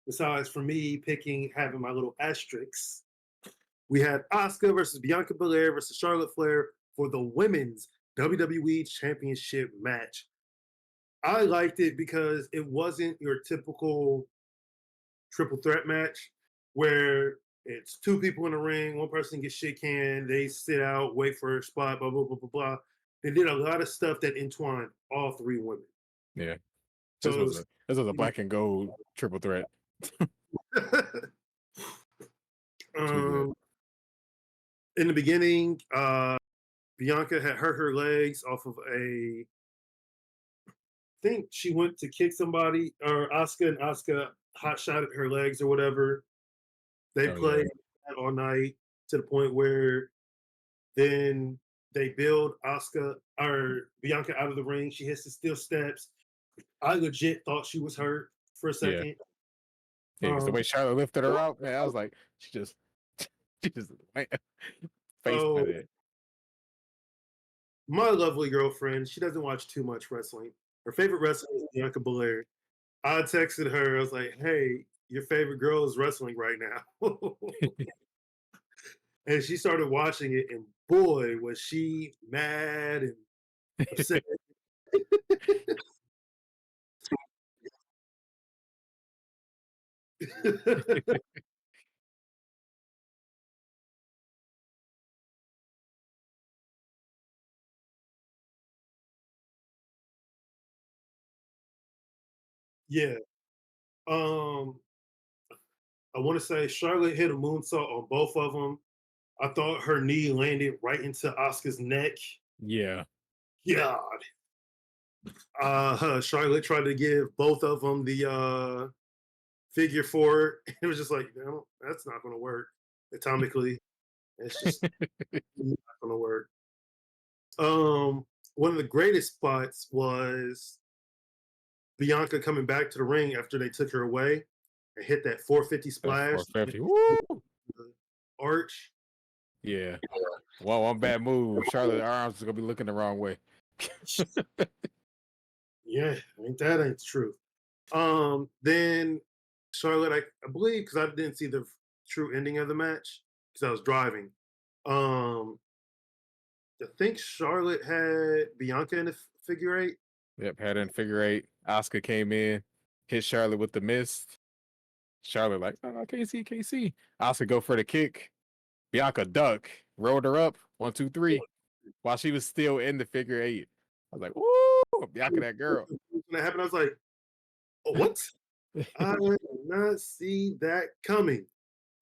[SPEAKER 1] Besides for me picking having my little asterisks, we had Asuka versus Bianca Belair versus Charlotte Flair for the women's WWE Championship match. I liked it because it wasn't your typical triple threat match where it's two people in the ring, one person gets shit canned, they sit out, wait for a spot, blah, blah, blah, blah, blah. They did a lot of stuff that entwined all three women.
[SPEAKER 2] Yeah. This
[SPEAKER 1] So it
[SPEAKER 2] was
[SPEAKER 1] was
[SPEAKER 2] a this was a black and gold triple threat. Too good.
[SPEAKER 1] um, in the beginning, Bianca had hurt her legs off of think she went to kick somebody or Asuka and Asuka hot shot at her legs or whatever. They
[SPEAKER 2] Oh yeah.
[SPEAKER 1] played that all night to the point where then they build Asuka or Bianca out of the ring. She hits the steel steps. I legit thought she was hurt for a
[SPEAKER 2] Yeah.
[SPEAKER 1] second.
[SPEAKER 2] Yeah, because the
[SPEAKER 1] Um,
[SPEAKER 2] way Charlotte lifted her out, man, I was like, she just face
[SPEAKER 1] so
[SPEAKER 2] planted.
[SPEAKER 1] my lovely girlfriend, she doesn't watch too much wrestling. Her favorite wrestler is Bianca Belair. I texted her. I was like, "Hey, your favorite girl is wrestling right now," and she started watching it. And boy, was she mad and upset. Yeah. Um, I want to say Charlotte hit a moonsault on both of them. I thought her knee landed right into Oscar's neck.
[SPEAKER 2] Yeah.
[SPEAKER 1] God. Charlotte tried to give both of them the figure four. It was just like, no, that's not going to work atomically. It's just not going to work. One of the greatest spots was Bianca coming back to the ring after they took her away and hit that 450
[SPEAKER 2] That's
[SPEAKER 1] splash,
[SPEAKER 2] 450. Woo!
[SPEAKER 1] arch.
[SPEAKER 2] Yeah. Well, one bad move. Charlotte arms is gonna be looking the wrong way.
[SPEAKER 1] Yeah, ain't the truth. Then Charlotte, I believe, because I didn't see the true ending of the match because I was driving. Um, I think Charlotte had Bianca in the figure eight.
[SPEAKER 2] Yep, had in figure eight. Oscar came in, hit Charlotte with the mist. Charlotte like, oh, can't see, can't see. Oscar go for the kick. Bianca duck, rolled her up, 1, 2, 3, while she was still in the figure eight. I was like, woo, Bianca, that girl.
[SPEAKER 1] When that happened, I was like, oh, "What? I did not see that coming."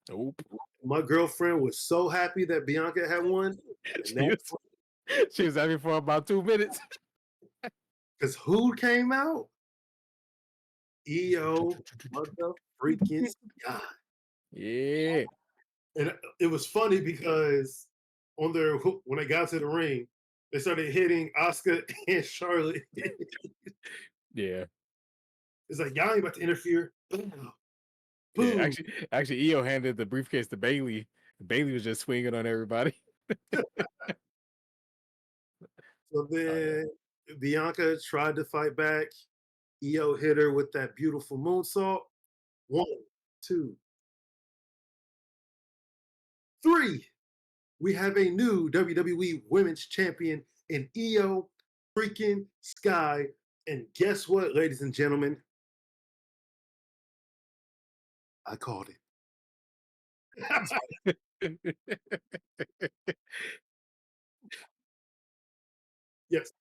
[SPEAKER 2] Nope.
[SPEAKER 1] My girlfriend was so happy that Bianca had won, and
[SPEAKER 2] She was, she was happy for about 2 minutes.
[SPEAKER 1] because who came out? EO, mother freaking God.
[SPEAKER 2] Yeah.
[SPEAKER 1] And it was funny because on their when they got to the ring, they started hitting Oscar and Charlotte.
[SPEAKER 2] Yeah.
[SPEAKER 1] It's like y'all ain't about to interfere. Boom,
[SPEAKER 2] Yeah.
[SPEAKER 1] boom.
[SPEAKER 2] Actually, EO handed the briefcase to Bailey. Bailey was just swinging on everybody.
[SPEAKER 1] So
[SPEAKER 2] Oh yeah.
[SPEAKER 1] then Bianca tried to fight back. EO hit her with that beautiful moonsault. One, two, three. We have a new WWE Women's Champion in EO freaking Sky. And guess what, ladies and gentlemen? I called it. Yes.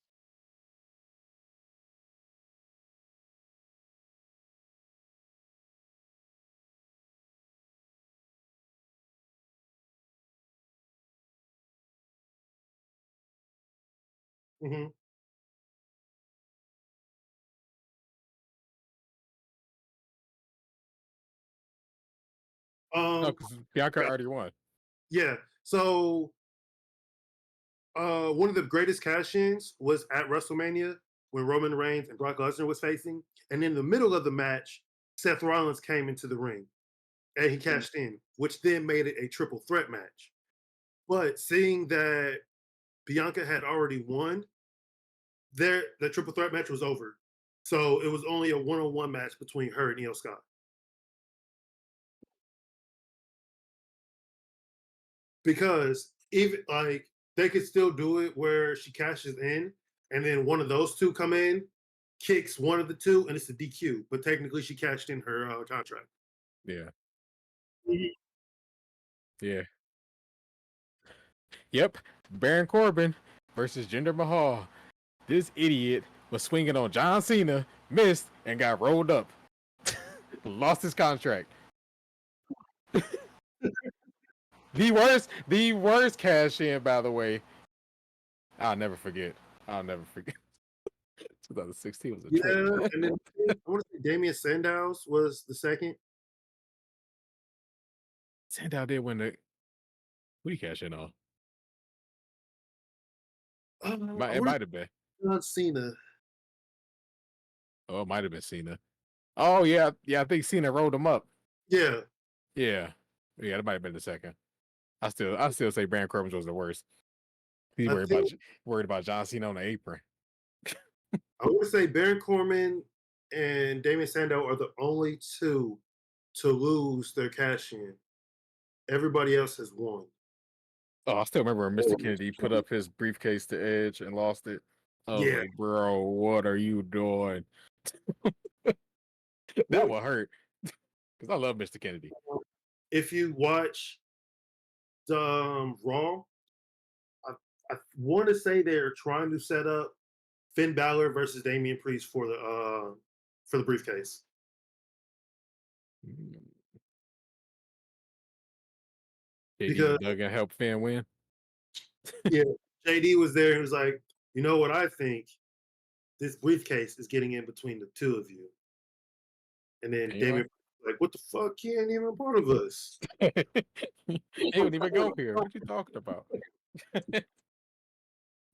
[SPEAKER 1] Mhm.
[SPEAKER 2] No,
[SPEAKER 1] Um,
[SPEAKER 2] because Bianca
[SPEAKER 1] yeah,
[SPEAKER 2] already won.
[SPEAKER 1] yeah. So, one of the greatest cash-ins was at WrestleMania when Roman Reigns and Brock Lesnar was facing, and in the middle of the match, Seth Rollins came into the ring and he cashed in, which then made it a triple threat match. But seeing that Bianca had already won, the triple threat match was over. So it was only a one-on-one match between her and Io Scott. Because even like they could still do it where she cashes in and then one of those two come in, kicks one of the two, and it's a DQ. But technically, she cashed in her contract.
[SPEAKER 2] Yeah.
[SPEAKER 1] Mhm.
[SPEAKER 2] Yeah. Yep. Baron Corbin versus Jinder Mahal. This idiot was swinging on John Cena, missed, and got rolled up. Lost his contract. The worst cash in, by the way. I'll never forget. I'll never forget. 2016 was a
[SPEAKER 1] Yeah,
[SPEAKER 2] trip, man.
[SPEAKER 1] and then I want to say Damian Sandow's was the second.
[SPEAKER 2] Sandow did win the. Who he cash in on?
[SPEAKER 1] I
[SPEAKER 2] It
[SPEAKER 1] want
[SPEAKER 2] might have been.
[SPEAKER 1] to John Cena.
[SPEAKER 2] Oh, it might have been Cena. Oh yeah, yeah. I think Cena rolled him up.
[SPEAKER 1] Yeah,
[SPEAKER 2] Yeah, yeah. That might have been the second. I still say Baron Corbin was the worst. He
[SPEAKER 1] I think
[SPEAKER 2] worried about John Cena on the apron.
[SPEAKER 1] I want to say Baron Corbin and Damian Sandow are the only two to lose their cash in. Everybody else has won.
[SPEAKER 2] Oh, I still remember when Mr. Kennedy put up his briefcase to Edge and lost it. I was
[SPEAKER 1] Yeah,
[SPEAKER 2] like, bro, what are you doing? That
[SPEAKER 1] well,
[SPEAKER 2] would hurt because I love Mr. Kennedy.
[SPEAKER 1] if you watch the Raw, I, I want to say they're trying to set up Finn Balor versus Damian Priest for the briefcase.
[SPEAKER 2] Mm. JD
[SPEAKER 1] Because
[SPEAKER 2] and Duggan help Finn win.
[SPEAKER 1] yeah, JD was there and was like, you know what I think? This briefcase is getting in between the two of you. And then
[SPEAKER 2] And you're
[SPEAKER 1] Damian
[SPEAKER 2] like,
[SPEAKER 1] like, what the fuck? He ain't even part of us.
[SPEAKER 2] he wouldn't even go here. What you talking about?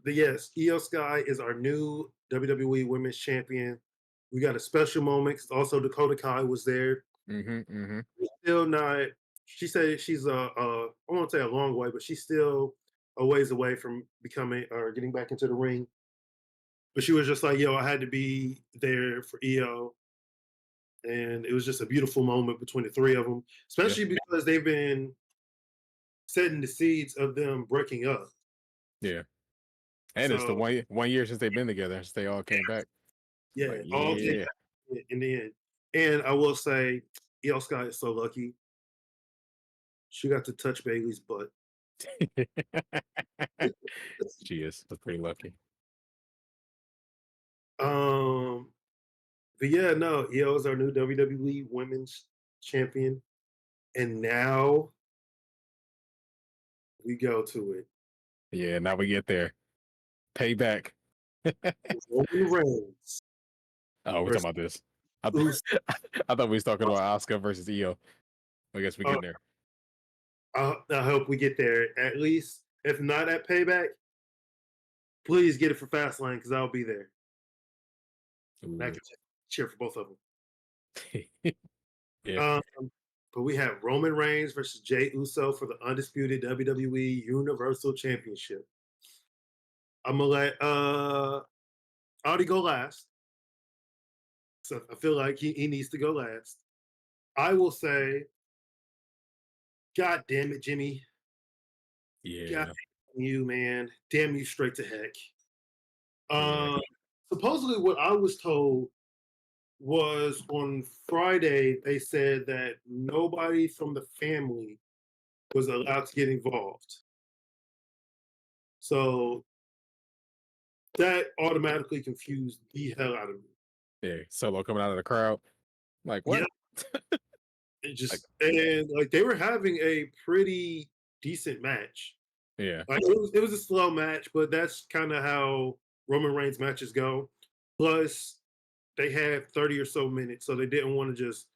[SPEAKER 1] But yes, Io Sky is our new WWE Women's Champion. We got a special moment. Also, Dakota Kai was there.
[SPEAKER 2] Mm-hmm.
[SPEAKER 1] Still not. She said she's I won't say a long way, but she's still a ways away from becoming or getting back into the ring. But she was just like, "Yo, I had to be there for Io," and it was just a beautiful moment between the three of them,
[SPEAKER 2] Yeah,
[SPEAKER 1] especially because they've been setting the seeds of them breaking up.
[SPEAKER 2] yeah. And it's the
[SPEAKER 1] So
[SPEAKER 2] 1 year since they've been together. Since they all came back.
[SPEAKER 1] yeah,
[SPEAKER 2] Like,
[SPEAKER 1] all came
[SPEAKER 2] yeah.
[SPEAKER 1] back in the end. And I will say, Io Sky is so lucky. She got to touch Bailey's butt.
[SPEAKER 2] She is. That's pretty lucky.
[SPEAKER 1] Um, but yeah, no, Io is our new WWE Women's Champion, and now we go to it.
[SPEAKER 2] Yeah, now we get there. Payback.
[SPEAKER 1] Roman Reigns
[SPEAKER 2] Oh, we're talking
[SPEAKER 1] versus
[SPEAKER 2] about this. I,
[SPEAKER 1] Usos.
[SPEAKER 2] I thought we was talking about Oscar versus Io. I guess we
[SPEAKER 1] Uh,
[SPEAKER 2] getting there.
[SPEAKER 1] I hope we get there at least. If not at Payback, please get it for Fastlane because I'll be there. And I
[SPEAKER 2] Ooh.
[SPEAKER 1] can cheer for both of
[SPEAKER 2] Yeah.
[SPEAKER 1] them. But we have Roman Reigns versus Jey Uso for the undisputed WWE Universal Championship. I'm gonna let Audi go last. So I feel like he needs to go last. I will say, God damn it, Jimmy. God
[SPEAKER 2] Yeah.
[SPEAKER 1] damn you, man. Damn you straight to heck.
[SPEAKER 2] Yeah.
[SPEAKER 1] Um, supposedly, what I was told was on Friday, they said that nobody from the family was allowed to get involved. So that automatically confused the hell out of me.
[SPEAKER 2] Yeah. Solo coming out of the crowd. Like,
[SPEAKER 1] Yeah,
[SPEAKER 2] what?
[SPEAKER 1] it
[SPEAKER 2] Like,
[SPEAKER 1] just and like they were having a pretty decent match.
[SPEAKER 2] yeah.
[SPEAKER 1] Like it was a slow match, but that's kind of how Roman Reigns matches go. Plus, they had 30 or so minutes, so they didn't want to just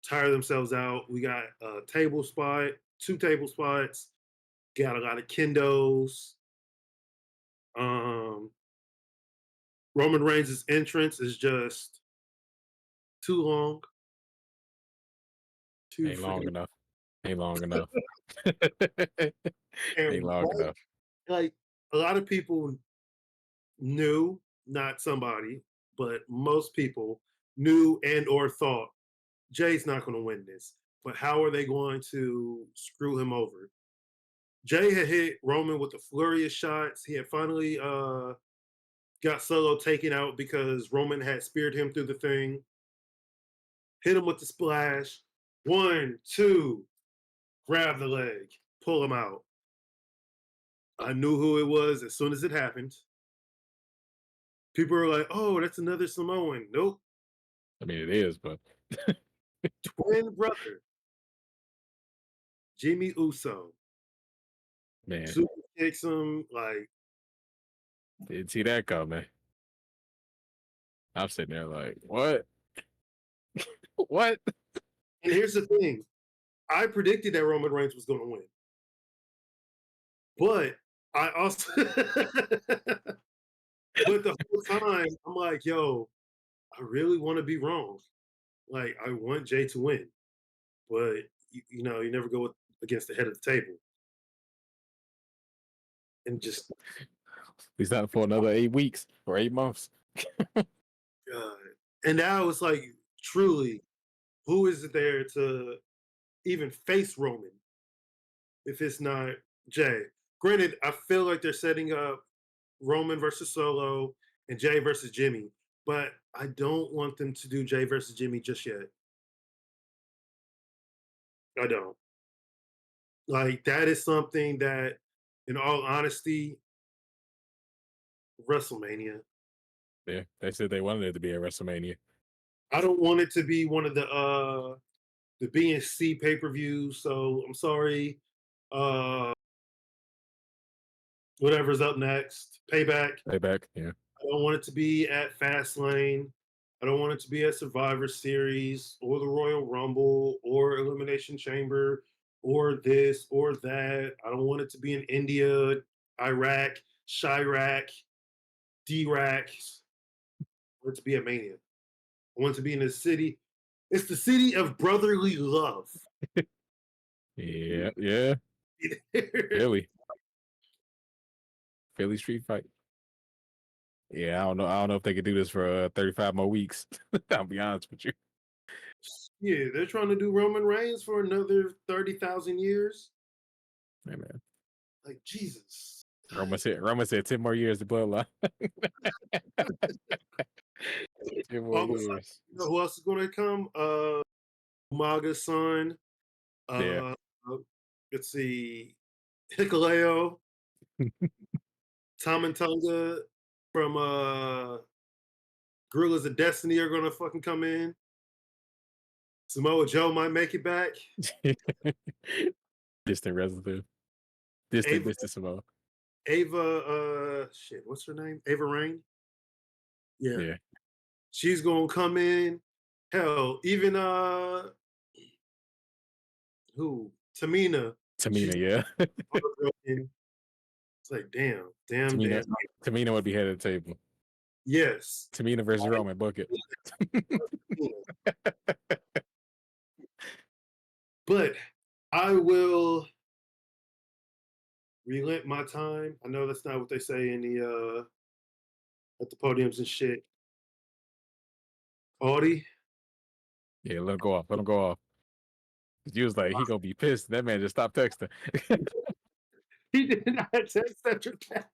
[SPEAKER 1] tire themselves out. We got a table spot, two table spots, got a lot of kendos. Um, Roman Reigns' entrance is just too long, too
[SPEAKER 2] Ain't long
[SPEAKER 1] freaking.
[SPEAKER 2] enough. Ain't long enough. Ain't
[SPEAKER 1] And
[SPEAKER 2] long enough.
[SPEAKER 1] like a lot of people knew, not somebody, but most people knew and or thought Jay's not going to win this. But how are they going to screw him over? Jay had hit Roman with a flurry of shots. He had finally got Solo taken out because Roman had speared him through the thing. Hit him with the splash. One, two, grab the leg, pull him out. I knew who it was as soon as it happened. People were like, "Oh, that's another Samoan." Nope,
[SPEAKER 2] I mean, it is, but
[SPEAKER 1] twin brother, Jimmy Uso.
[SPEAKER 2] man,
[SPEAKER 1] Super kicks him like,
[SPEAKER 2] didn't see that coming. I'm sitting there like, what? What?
[SPEAKER 1] and here's the thing: I predicted that Roman Reigns was going to win, but I also, but the whole time I'm like, "Yo, I really want to be wrong. Like, I want Jay to win, but you know, you never go against the head of the table, and just
[SPEAKER 2] He's not for another 8 weeks or 8 months.
[SPEAKER 1] God." And now it's like, truly, who is there to even face Roman if it's not Jay? Granted, I feel like they're setting up Roman versus Solo and Jay versus Jimmy, but I don't want them to do Jay versus Jimmy just yet. I don't. Like, that is something that, in all honesty, WrestleMania.
[SPEAKER 2] Yeah, they said they wanted it to be a WrestleMania.
[SPEAKER 1] I don't want it to be one of the BNC pay-per-views, so I'm sorry. Uh Whatever's up next, Payback.
[SPEAKER 2] Payback, yeah.
[SPEAKER 1] I don't want it to be at Fastlane. I don't want it to be at Survivor Series or the Royal Rumble or Elimination Chamber or this or that. I don't want it to be in India, Iraq, Chirac, D-Rack. I want it to be at Mania. I want it to be in the city. It's the city of brotherly love.
[SPEAKER 2] Yeah, yeah. Philly. Philly street fight. Yeah, I don't know. I don't know if they could do this for 35 more weeks. I'll be honest with you.
[SPEAKER 1] Yeah, they're trying to do Roman Reigns for another 30,000 years.
[SPEAKER 2] Hey, man.
[SPEAKER 1] Like, Jesus.
[SPEAKER 2] Roman said 10 more years to bloodline. 10 more
[SPEAKER 1] All of a sudden,
[SPEAKER 2] years.
[SPEAKER 1] you know who else is going to come? Umaga's son.
[SPEAKER 2] Yeah.
[SPEAKER 1] Uh, let's see, Hikuleo, Tom and Tonga from Gorillas of Destiny are going to fucking come in. Samoa Joe might make it back.
[SPEAKER 2] Distant relative. Distant,
[SPEAKER 1] Ava,
[SPEAKER 2] distant Samoa.
[SPEAKER 1] shit, what's her name? Ava Rain. Yeah,
[SPEAKER 2] Yeah.
[SPEAKER 1] she's going to come in. Hell, even who? Tamina. She's
[SPEAKER 2] Tamina, yeah.
[SPEAKER 1] in. It's like, damn, damn, damn.
[SPEAKER 2] Tamina Tamina would be head of the table.
[SPEAKER 1] Yes.
[SPEAKER 2] Tamina versus Roman, book it.
[SPEAKER 1] But I will relent my time. I know that's not what they say in the at the podiums and shit. Audie,
[SPEAKER 2] Yeah, let him go off. Let him go off. 'Cause you was like, he gonna be pissed. That man just stopped texting.
[SPEAKER 1] he did not text after that.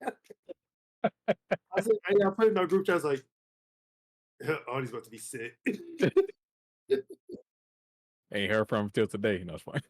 [SPEAKER 1] I said, I put it in our group chat. I was like, Audie's about to be sick.
[SPEAKER 2] Ain't heard from him till today. No, it's fine.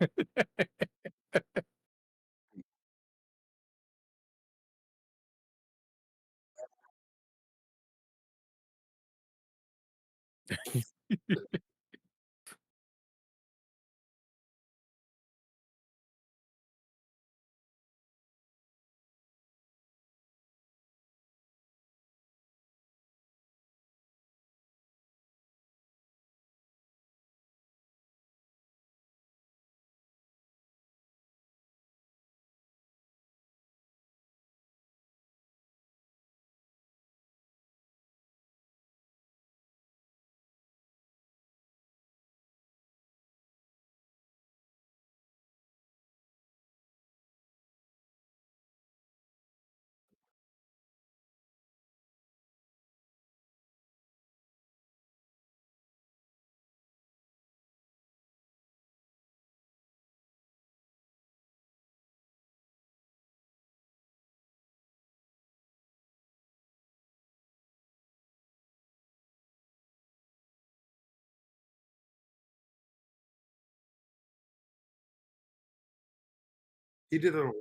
[SPEAKER 1] He did it on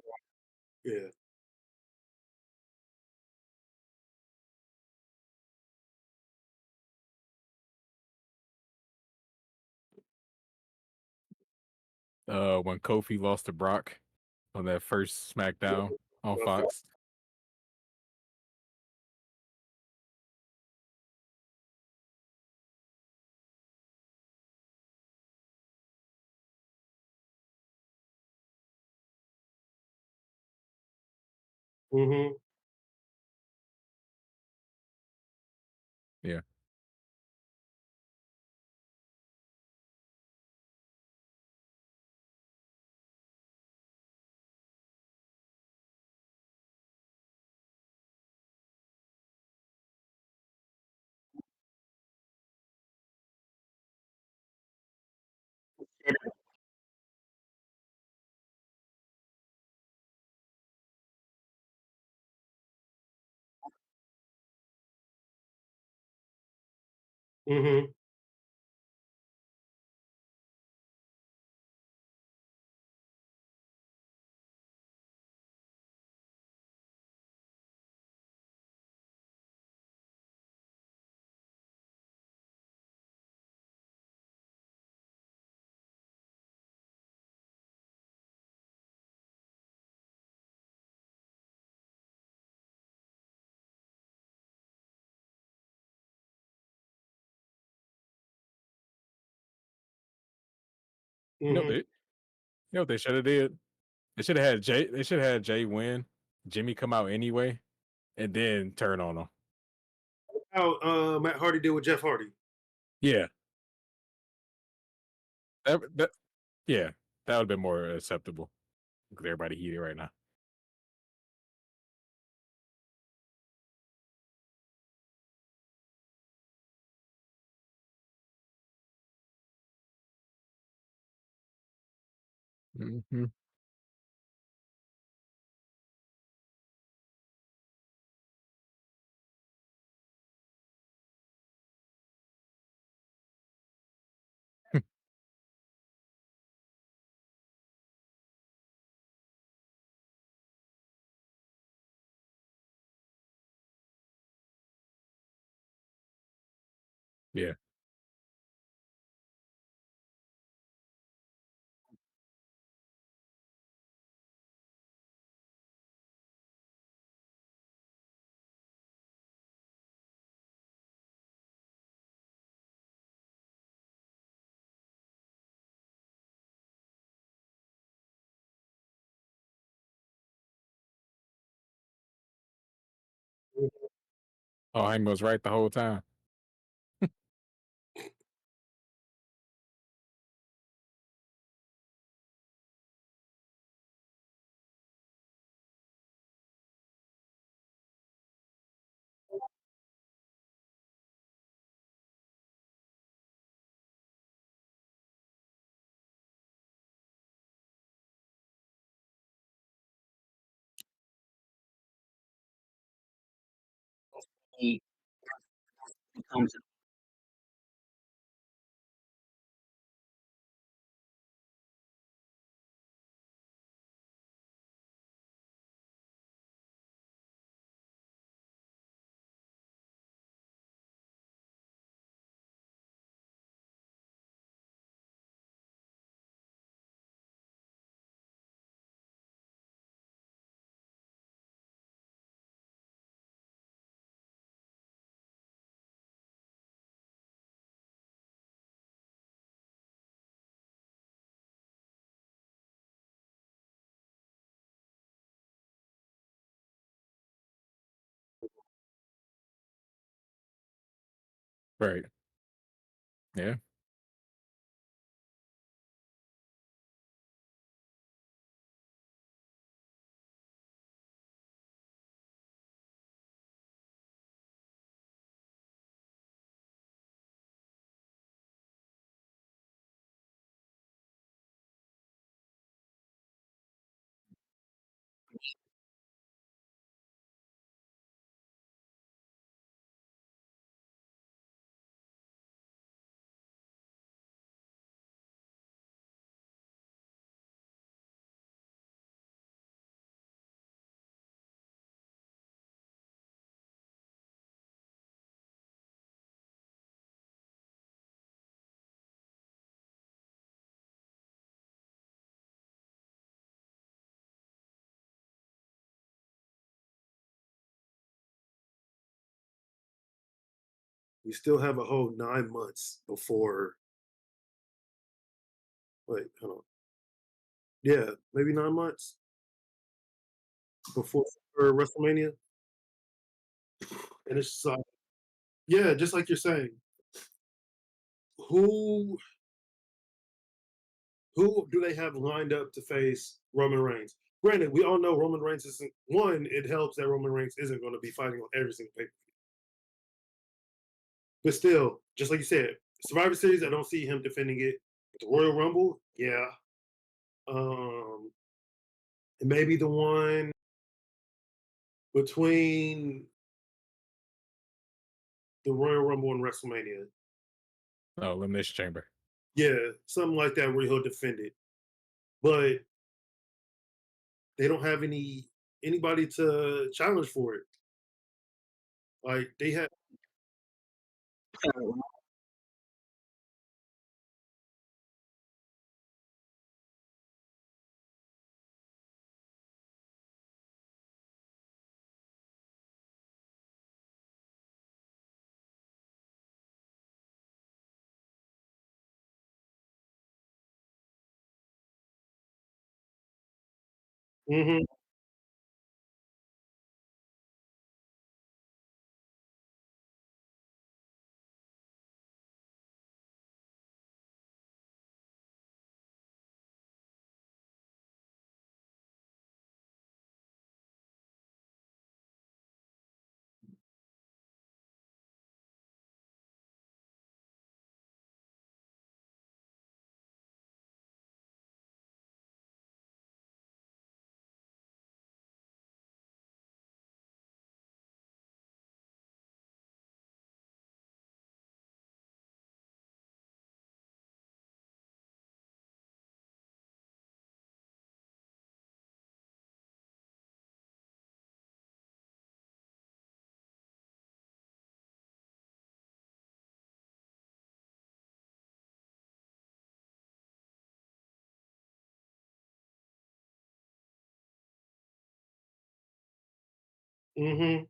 [SPEAKER 1] yeah.
[SPEAKER 2] When Kofi lost to Brock on that first SmackDown on Fox.
[SPEAKER 1] Mhm,
[SPEAKER 2] Yeah.
[SPEAKER 1] mhm,
[SPEAKER 2] You know
[SPEAKER 1] mhm.
[SPEAKER 2] they you know what they should have did? They should have had Jay win, Jimmy come out anyway, and then turn on him.
[SPEAKER 1] How, Matt Hardy did with Jeff Hardy.
[SPEAKER 2] Yeah. That yeah. That would've been more acceptable because everybody heated right now. Mhm. Yeah. Oh, Hank was right the whole time.
[SPEAKER 3] He becomes
[SPEAKER 2] Right. Yeah.
[SPEAKER 1] We still have a whole 9 months before. Wait, hold on. Yeah, maybe 9 months before WrestleMania, and it's just like, yeah, just like you're saying, who who do they have lined up to face Roman Reigns? Granted, we all know Roman Reigns isn't one. It helps that Roman Reigns isn't going to be fighting on every single pay per view, but still, just like you said, Survivor Series, I don't see him defending it. The Royal Rumble, yeah, um, and maybe the one between the Royal Rumble and WrestleMania.
[SPEAKER 2] Oh, Elimination Chamber.
[SPEAKER 1] Yeah, something like that where he'll defend it. But they don't have anybody to challenge for it. Like they had. Hmm. Hmm.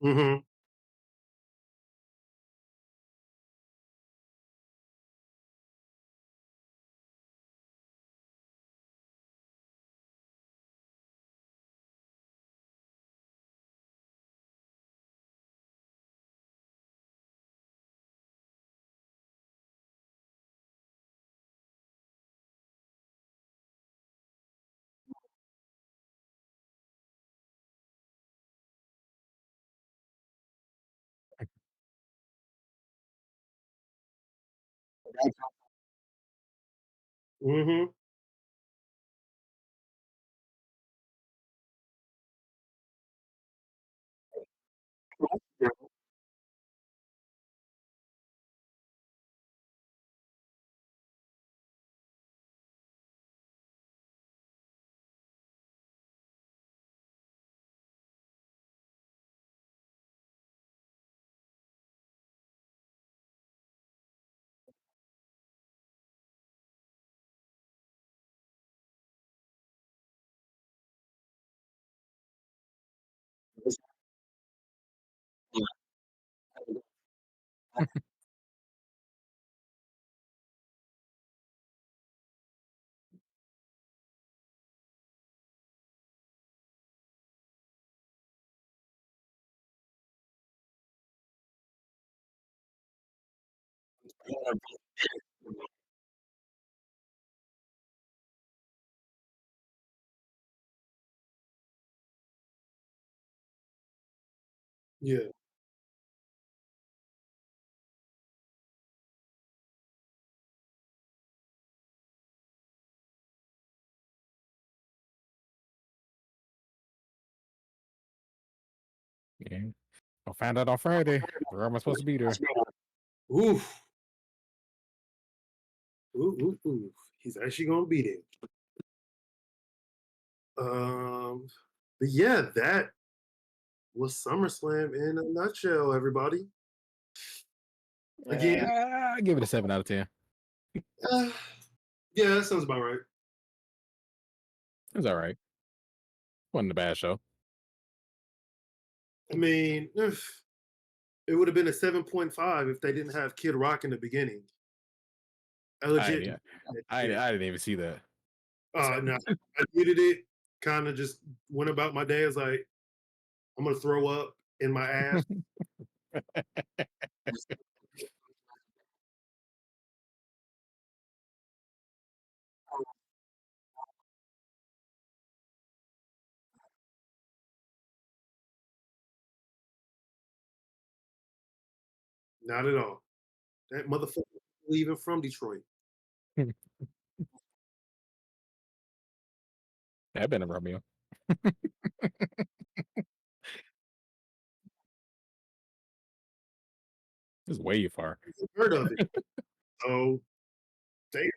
[SPEAKER 1] Hmm. Hmm. Yeah.
[SPEAKER 2] Yeah. I'll find out on Friday. Where am I supposed to be there?
[SPEAKER 1] Oof. Ooh, ooh, ooh. He's actually gonna beat it. But yeah, that was SummerSlam in a nutshell, everybody. Again,
[SPEAKER 2] I give it a 7 out of 10.
[SPEAKER 1] uh, yeah, that sounds about right.
[SPEAKER 2] It was all right. Wasn't a bad show.
[SPEAKER 1] I mean, it would have been a 7.5 if they didn't have Kid Rock in the beginning. I
[SPEAKER 2] I
[SPEAKER 1] legit,
[SPEAKER 2] yeah,
[SPEAKER 1] yeah.
[SPEAKER 2] I didn't even see that.
[SPEAKER 1] No, I muted it. Kind of just went about my day. I was like, I'm gonna throw up in my ass. Not at all. That motherfucker leaving from Detroit.
[SPEAKER 2] That been a Romeo. It's way far.
[SPEAKER 1] Heard of it. So damn.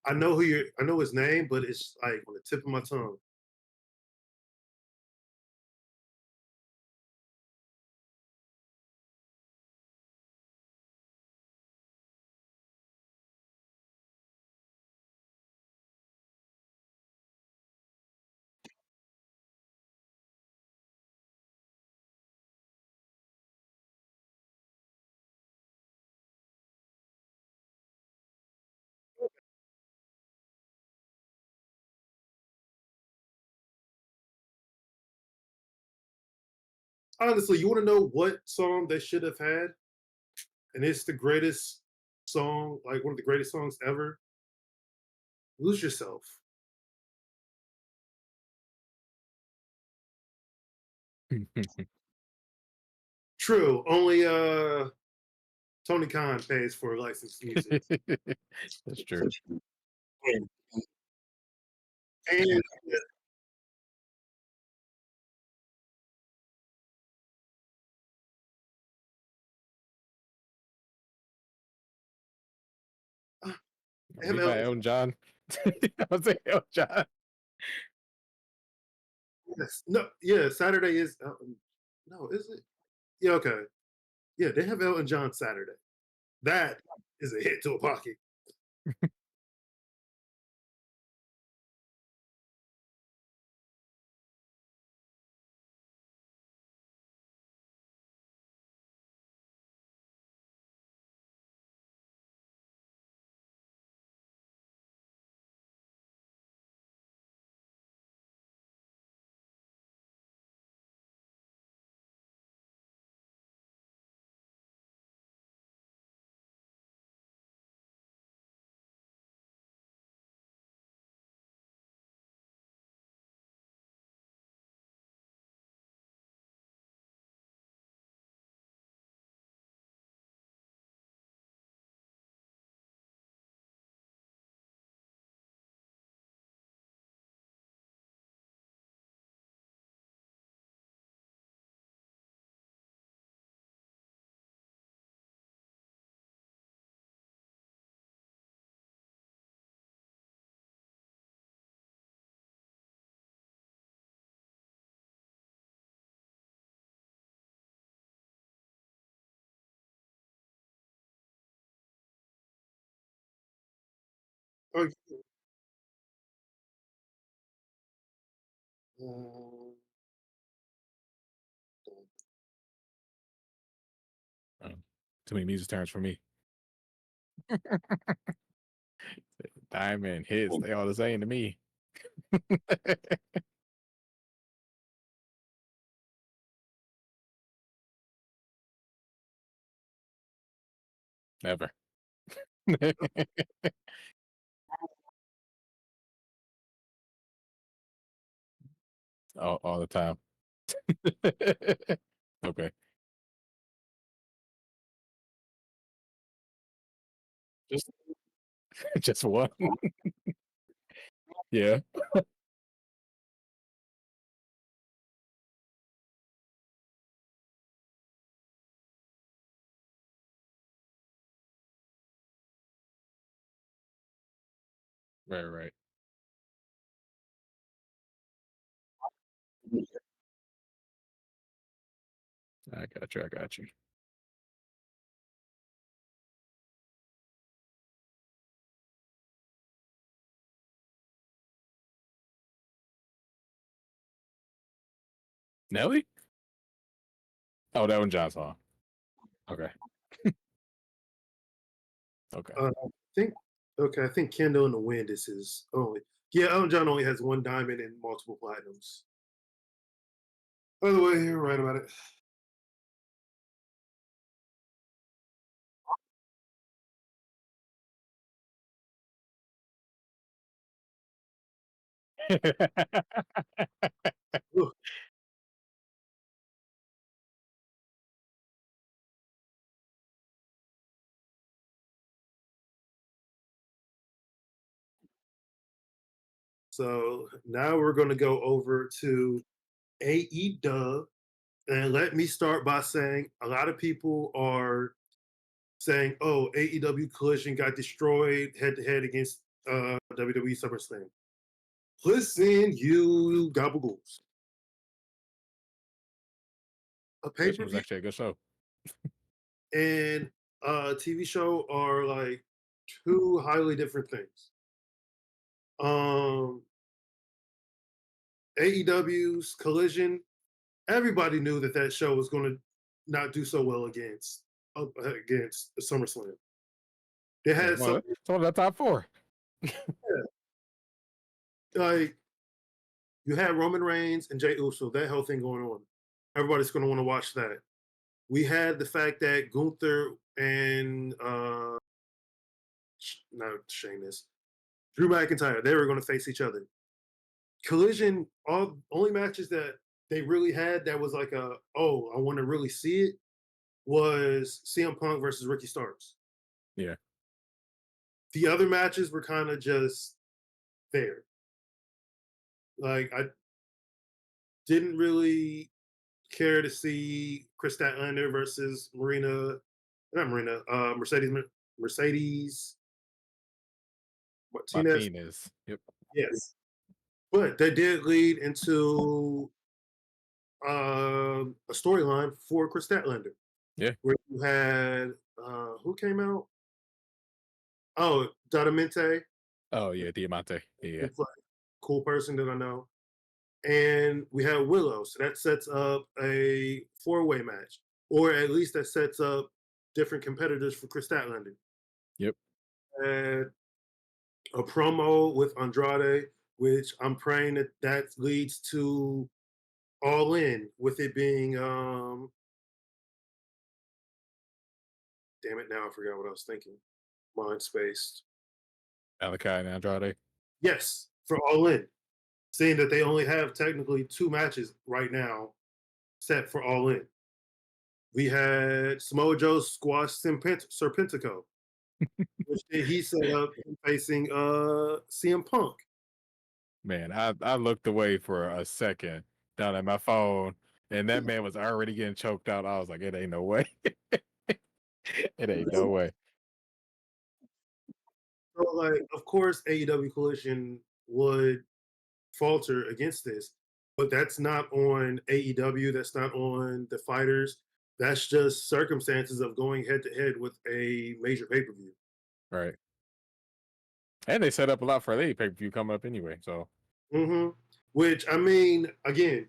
[SPEAKER 1] I know his name, but it's like on the tip of my tongue. Honestly, you want to know what song they should have had? And it's the greatest song, like one of the greatest songs ever. Lose Yourself. True. Only Tony Khan pays for licensed music.
[SPEAKER 2] That's true.
[SPEAKER 1] And they have
[SPEAKER 2] Lead by
[SPEAKER 1] Elton.
[SPEAKER 2] Elton John. I was saying Elton John.
[SPEAKER 1] Yes. No, yeah, Saturday is Elton. No, is it? Yeah, okay. Yeah, they have Elton John Saturday. That is a hit to a pocket. Oh, uh,
[SPEAKER 2] Too many music terms for me. Diamond hits, they all the same to me. Never. all the time. Okay, just just one. Yeah, right, right. I got you. I got you. Nelly? Oh, that one John's song. Okay, okay.
[SPEAKER 1] I think okay, I think Kendall in the Wind is his only. Yeah, Elton John only has one diamond and multiple platinums. By the way, you're right about it. Ugh. So now we're going to go over to AEW. And let me start by saying a lot of people are saying, oh, AEW Collision got destroyed head to head against WWE SummerSlam. Listen, you gabagoos. A pay
[SPEAKER 2] This
[SPEAKER 1] per
[SPEAKER 2] one was
[SPEAKER 1] view
[SPEAKER 2] actually a good show.
[SPEAKER 1] and a TV show are like two highly different things. Um, AEW's Collision, everybody knew that that show was going to not do so well against SummerSlam. They
[SPEAKER 2] Yeah,
[SPEAKER 1] had some
[SPEAKER 2] it's one of the top four.
[SPEAKER 1] like you had Roman Reigns and Jey Uso, that whole thing going on. Everybody's going to want to watch that. We had the fact that Gunther and not Sheamus, Drew McIntyre, they were going to face each other. Collision, all only matches that they really had that was like a I want to really see it was CM Punk versus Ricky Starks.
[SPEAKER 2] Yeah,
[SPEAKER 1] The other matches were kind of just there. Like I didn't really care to see Chris Statlander versus Mercedes Martinez.
[SPEAKER 2] Martinez. Yep.
[SPEAKER 1] Yes, but that did lead into a storyline for Chris Statlander,
[SPEAKER 2] Yeah.
[SPEAKER 1] where you had who came out? Oh, Dotamente,
[SPEAKER 2] Oh yeah, Diamante. Yeah.
[SPEAKER 1] cool person that I know, and we have Willow. So that sets up a four-way match, or at least that sets up different competitors for Chris Statlander.
[SPEAKER 2] Yep.
[SPEAKER 1] And a promo with Andrade, which I'm praying that that leads to All In, with it being damn it, now I forgot what I was thinking. Mind spaced.
[SPEAKER 2] Malachi and Andrade.
[SPEAKER 1] Yes, for All In. Seeing that they only have technically two matches right now set for All In. We had Samoa Joe squash Serpentico, which he set up facing CM Punk.
[SPEAKER 2] Man, I looked away for a second down at my phone, and that man was already getting choked out. I was like, it ain't no way. It ain't no way.
[SPEAKER 1] So, like, of course, AEW Collision would falter against this, but that's not on AEW. That's not on the fighters. That's just circumstances of going head to head with a major pay per view.
[SPEAKER 2] Right. And they set up a lot for their pay-per-view coming up anyway. So
[SPEAKER 1] Which I mean, again,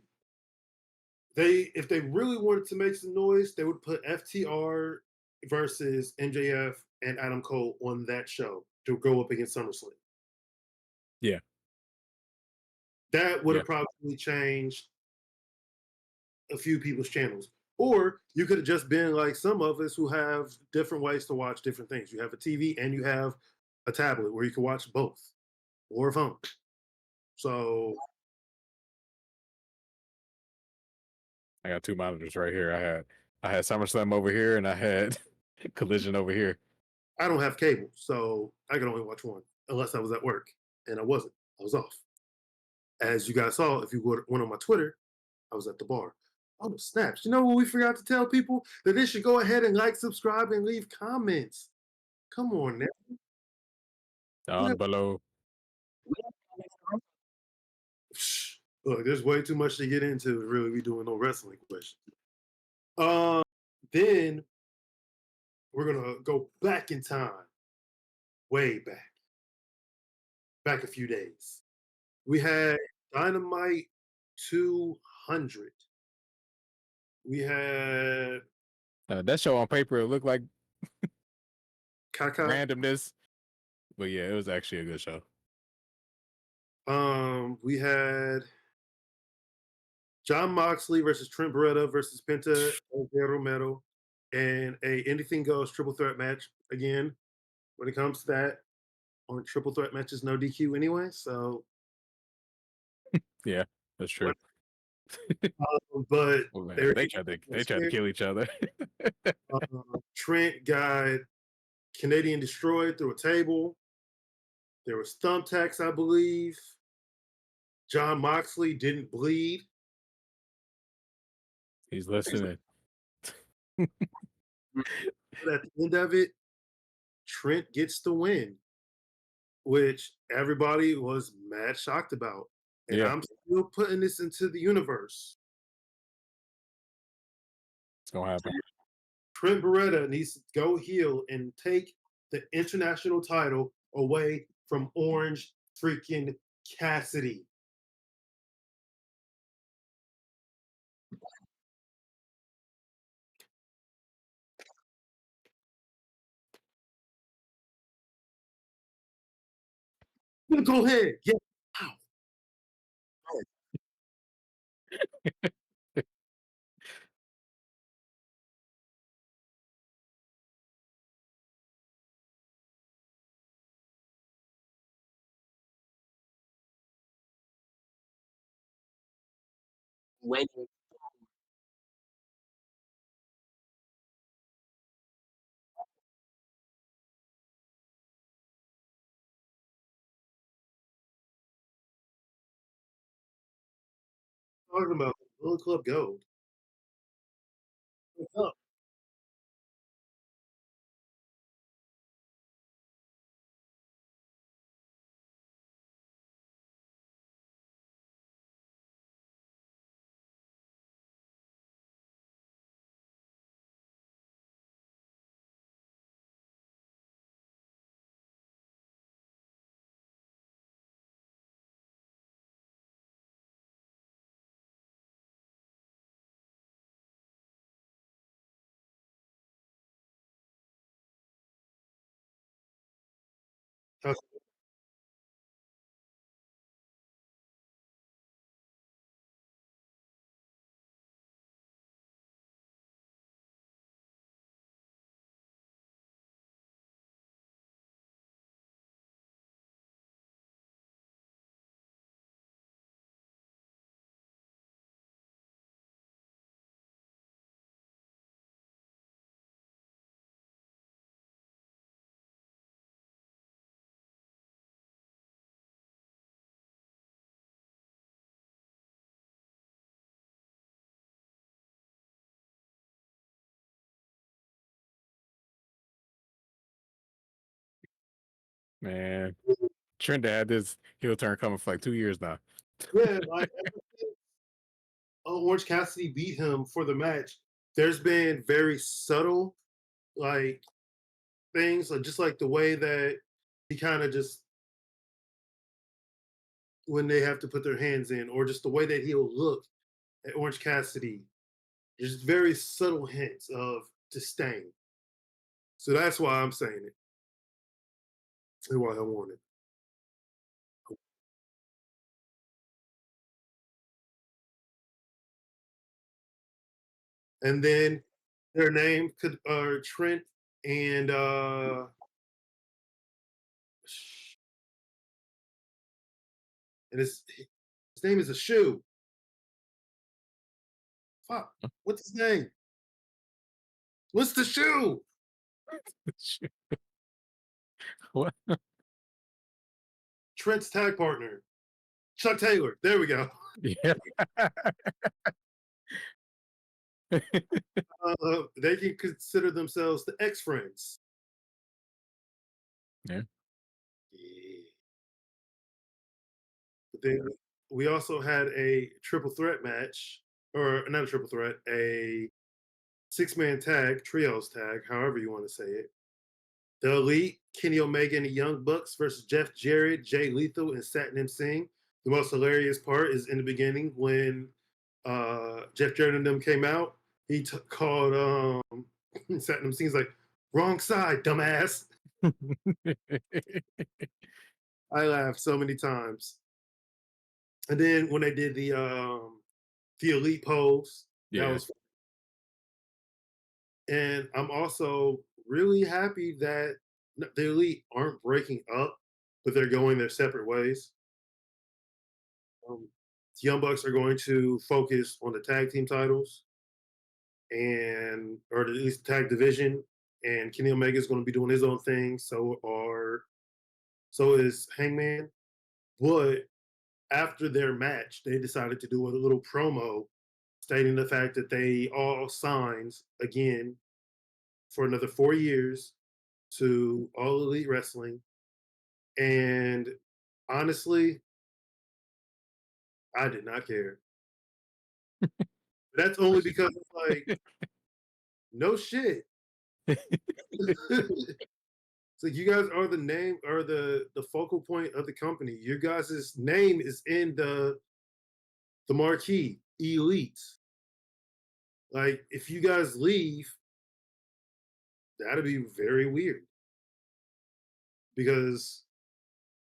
[SPEAKER 1] they if they really wanted to make some noise, they would put FTR versus MJF and Adam Cole on that show to go up against SummerSlam.
[SPEAKER 2] yeah.
[SPEAKER 1] That would
[SPEAKER 2] Yeah.
[SPEAKER 1] have probably changed a few people's channels. Or you could have just been like some of us who have different ways to watch different things. You have a TV and you have a tablet where you can watch both or a phone. So
[SPEAKER 2] I got two monitors right here. I had SummerSlam over here, and I had Collision over here.
[SPEAKER 1] I don't have cable, so I can only watch one unless I was at work, and I wasn't. I was off. As you guys saw, if you went on my Twitter, I was at the bar. Oh, snaps. You know what we forgot to tell people? That they should go ahead and like, subscribe, and leave comments. Come on now.
[SPEAKER 2] Down below.
[SPEAKER 1] Look, there's way too much to get into to really be doing no wrestling questions. Then we're gonna go back in time, way back a few days. We had Dynamite 200. We had
[SPEAKER 2] That show on paper, it looked like
[SPEAKER 1] Kaka.
[SPEAKER 2] randomness, but yeah, it was actually a good show.
[SPEAKER 1] We had John Moxley versus Trent Beretta versus Penta and Romero, and a anything goes triple threat match again. When it comes to that, on triple threat matches, no DQ anyway. So,
[SPEAKER 2] Yeah, that's true.
[SPEAKER 1] but
[SPEAKER 2] Oh, man,
[SPEAKER 1] there
[SPEAKER 2] they tried to kill each other.
[SPEAKER 1] Trent got Canadian destroyed through a table. There was thumbtacks, I believe. John Moxley didn't bleed.
[SPEAKER 2] He's listening.
[SPEAKER 1] But at the end of it, Trent gets the win, which everybody was mad shocked about. And
[SPEAKER 2] Yeah.
[SPEAKER 1] I'm still putting this into the universe.
[SPEAKER 2] It's gonna happen.
[SPEAKER 1] Trent Beretta needs to go heel and take the international title away from Orange freaking Cassidy. Go ahead. Yeah. Ow.
[SPEAKER 3] Waiting.
[SPEAKER 1] Talking about Bullet Club Gold. What's up? How's-
[SPEAKER 2] Man, Trent had this heel turn coming for like 2 years now.
[SPEAKER 1] Yeah, like ever since Orange Cassidy beat him for the match, there's been very subtle like things, just like the way that he kind of just when they have to put their hands in, or just the way that he'll look at Orange Cassidy. There's very subtle hints of disdain. So that's why I'm saying it. And why I want it. And then their name could Trent and and his name is a shoe. Fuck. What's his name? What's the shoe?
[SPEAKER 2] What?
[SPEAKER 1] Trent's tag partner. Chuck Taylor. There we go.
[SPEAKER 2] Yeah.
[SPEAKER 1] They can consider themselves the X Friends.
[SPEAKER 2] Yeah.
[SPEAKER 1] But then we also had a triple threat match, or not a triple threat, a 6-man tag, trios tag, however you want to say it. The Elite, Kenny Omega and the Young Bucks versus Jeff Jarrett, Jay Lethal, and Satnam Singh. The most hilarious part is in the beginning when Jeff Jarrett and them came out. He called Satnam Singh's like, wrong side, dumbass. I laughed so many times. And then when they did the Elite pose, that
[SPEAKER 2] Yeah.
[SPEAKER 1] was fun. And I'm also really happy that the Elite aren't breaking up, but they're going their separate ways. The Young Bucks are going to focus on the tag team titles or at least the tag division, and Kenny Omega is going to be doing his own thing. So is Hangman. But after their match, they decided to do a little promo stating the fact that they all signed again for another 4 years to All Elite Wrestling. And honestly, I did not care. That's only because it's like, no shit. So you guys are the name or the focal point of the company. Your guys' name is in the marquee, Elite. Like, if you guys leave, that'd be very weird. Because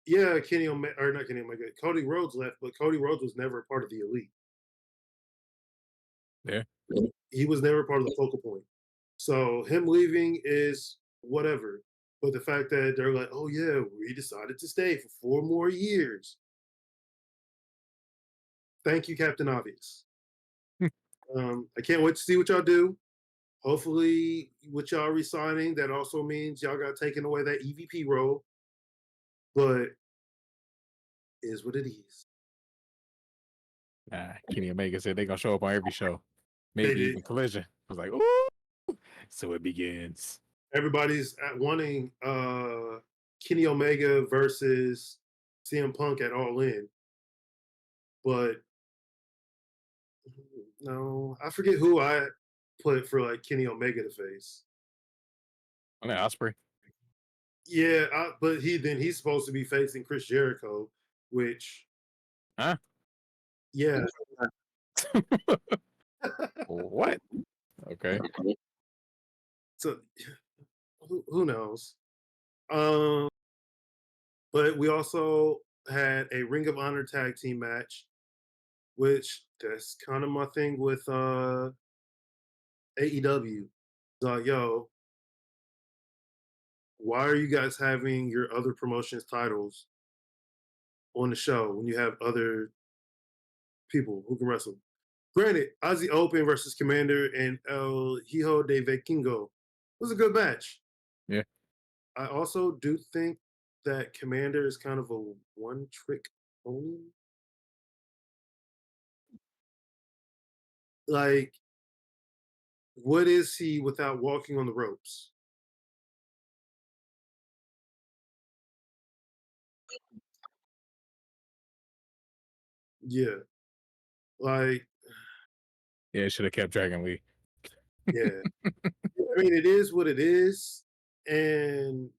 [SPEAKER 1] yeah, Kenny Omega or not Kenny Omega, Cody Rhodes left, but Cody Rhodes was never a part of the Elite.
[SPEAKER 2] Yeah.
[SPEAKER 1] He was never part of the focal point. So him leaving is whatever. But the fact that they're like, oh yeah, we decided to stay for 4 more years. Thank you, Captain Obvious. I can't wait to see what y'all do. Hopefully, with y'all resigning, that also means y'all got taken away that EVP role. But is what it is.
[SPEAKER 2] Nah, Kenny Omega said they're gonna show up on every show.
[SPEAKER 1] They
[SPEAKER 2] Maybe
[SPEAKER 1] did.
[SPEAKER 2] even Collision. I was like, ooh. So it begins.
[SPEAKER 1] Everybody's wanting Kenny Omega versus CM Punk at All In. But no, I forget who I put for like Kenny Omega to face.
[SPEAKER 2] I mean, Osprey.
[SPEAKER 1] Yeah, but he's supposed to be facing Chris Jericho, which
[SPEAKER 2] Huh?
[SPEAKER 1] yeah.
[SPEAKER 2] What? Okay.
[SPEAKER 1] So who knows? But we also had a Ring of Honor tag team match, which that's kind of my thing with AEW. Like, yo, why are you guys having your other promotions titles on the show when you have other people who can wrestle? Granted, Aussie Open versus Commander and El Hijo de Vikingo was a good match.
[SPEAKER 2] Yeah.
[SPEAKER 1] I also do think that Commander is kind of a one-trick pony. Like, what is he without walking on the ropes? Yeah. Like,
[SPEAKER 2] Yeah, should have kept Dragon Lee.
[SPEAKER 1] yeah. I mean, it is what it is. And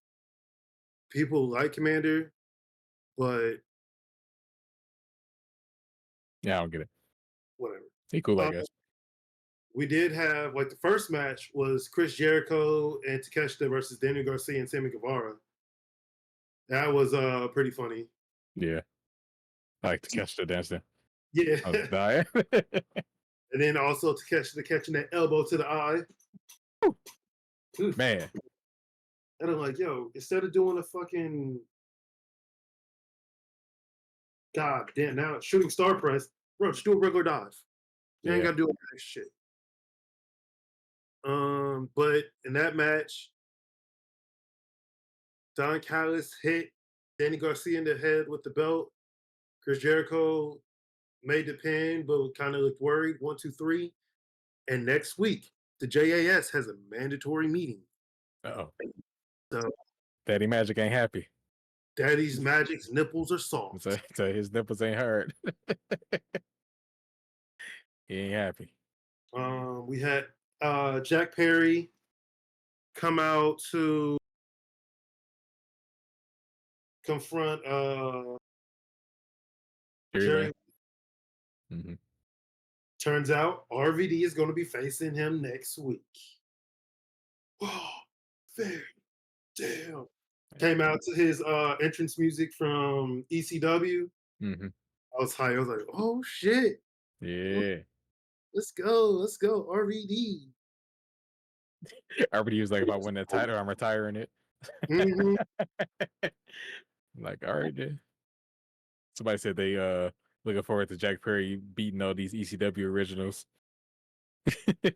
[SPEAKER 1] people like Commander, but
[SPEAKER 2] Yeah, I don't get it.
[SPEAKER 1] whatever.
[SPEAKER 2] He cool, I guess.
[SPEAKER 1] We did have, like, the first match was Chris Jericho and Takeshita versus Daniel Garcia and Sammy Guevara. That was pretty funny.
[SPEAKER 2] Yeah. I like to catch the dancing.
[SPEAKER 1] Yeah.
[SPEAKER 2] I was dying.
[SPEAKER 1] And then also Takeshita catching that elbow to the eye. Oof.
[SPEAKER 2] Man.
[SPEAKER 1] And I'm like, yo, instead of doing a fucking God damn now shooting star press, bro, just do a regular dive. You ain't
[SPEAKER 2] Yeah.
[SPEAKER 1] gotta do all that shit. But in that match, Don Callis hit Danny Garcia in the head with the belt. Chris Jericho made the pin, but kind of looked worried. 1, 2, 3. And next week, the JAS has a mandatory meeting.
[SPEAKER 2] Oh,
[SPEAKER 1] So
[SPEAKER 2] Daddy Magic ain't happy.
[SPEAKER 1] Daddy's Magic's nipples are soft.
[SPEAKER 2] So his nipples ain't hard. He ain't happy.
[SPEAKER 1] We had Jack Perry come out to confront Jerry.
[SPEAKER 2] Mm-hmm.
[SPEAKER 1] Turns out RVD is going to be facing him next week. Oh, very damn. Came out to his entrance music from ECW.
[SPEAKER 2] Mm-hmm.
[SPEAKER 1] I was high. I was like, oh shit.
[SPEAKER 2] Yeah.
[SPEAKER 1] Let's go, RVD.
[SPEAKER 2] Everybody was like, if I win that title, I'm retiring it.
[SPEAKER 1] Mhm.
[SPEAKER 2] Like, all right, then. Somebody said they looking forward to Jack Perry beating all these ECW originals. They're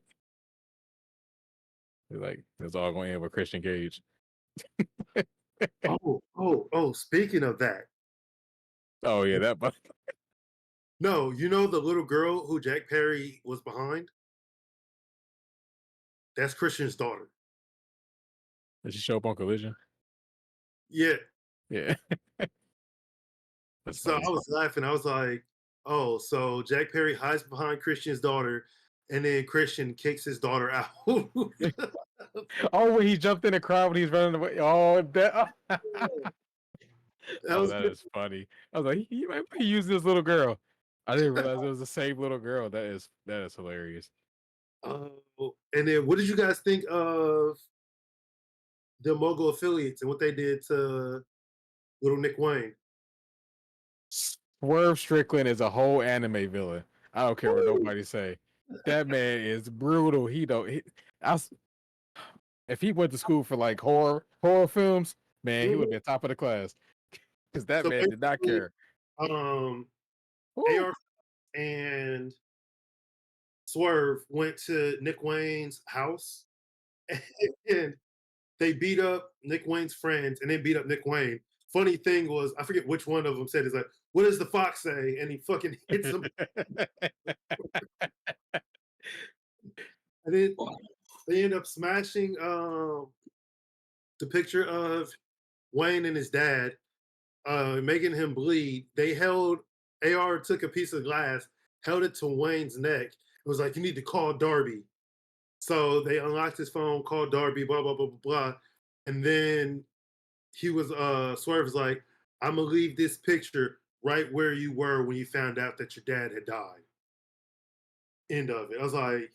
[SPEAKER 2] like, it's all going to end with Christian Cage.
[SPEAKER 1] Oh, speaking of that.
[SPEAKER 2] Oh yeah, that.
[SPEAKER 1] No, you know the little girl who Jack Perry was behind? That's Christian's daughter.
[SPEAKER 2] Did she show up on Collision?
[SPEAKER 1] Yeah.
[SPEAKER 2] Yeah. That's
[SPEAKER 1] So
[SPEAKER 2] funny.
[SPEAKER 1] I was laughing. I was like, oh, so Jack Perry hides behind Christian's daughter, and then Christian kicks his daughter out.
[SPEAKER 2] Oh, when he jumped in the crowd when he's running away. Oh, that.
[SPEAKER 1] That was
[SPEAKER 2] That is funny. I was like, he might be using this little girl. I didn't realize it was the same little girl. That is hilarious.
[SPEAKER 1] and then what did you guys think of the Mogul affiliates and what they did to little Nick Wayne?
[SPEAKER 2] Swerve Strickland is a whole anime villain. I don't care what nobody say. That man is brutal. He don't. If he went to school for like horror films, man, he would be top of the class. Because that
[SPEAKER 1] So
[SPEAKER 2] man did not care.
[SPEAKER 1] AR and Swerve went to Nick Wayne's house and they beat up Nick Wayne's friends and then beat up Nick Wayne. Funny thing was, I forget which one of them said, "Is like, what does the fox say?" And he fucking hits him. And then they end up smashing the picture of Wayne and his dad, making him bleed. They held AR took a piece of glass, held it to Wayne's neck. It was like, you need to call Darby. So they unlocked his phone, called Darby, blah blah blah blah blah, and then he was Swerve was like, I'm gonna leave this picture right where you were when you found out that your dad had died. End of it. I was like,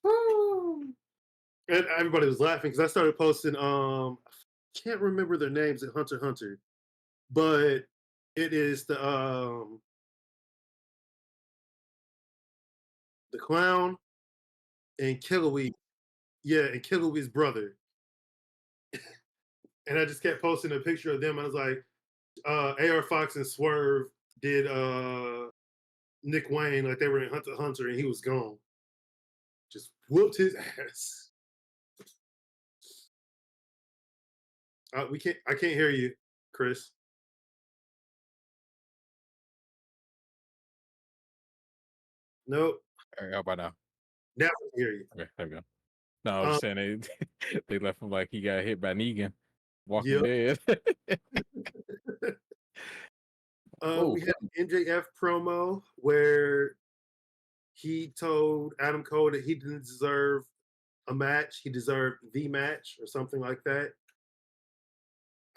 [SPEAKER 1] oh. And everybody was laughing because I started posting. I can't remember their names at Hunter x Hunter, but it is the clown and Killowee. Yeah, and Killowee's brother. And I just kept posting a picture of them. I was like, AR Fox and Swerve did Nick Wayne like they were in Hunter x Hunter and he was gone. Just whooped his ass. I can't hear you, Chris. Nope.
[SPEAKER 2] All right, how about now?
[SPEAKER 1] Now I can hear you.
[SPEAKER 2] Okay, there we go. No, I was just saying they left him like he got hit by Negan, Walking Dead.
[SPEAKER 1] We had an MJF promo where he told Adam Cole that he didn't deserve a match. He deserved the match or something like that.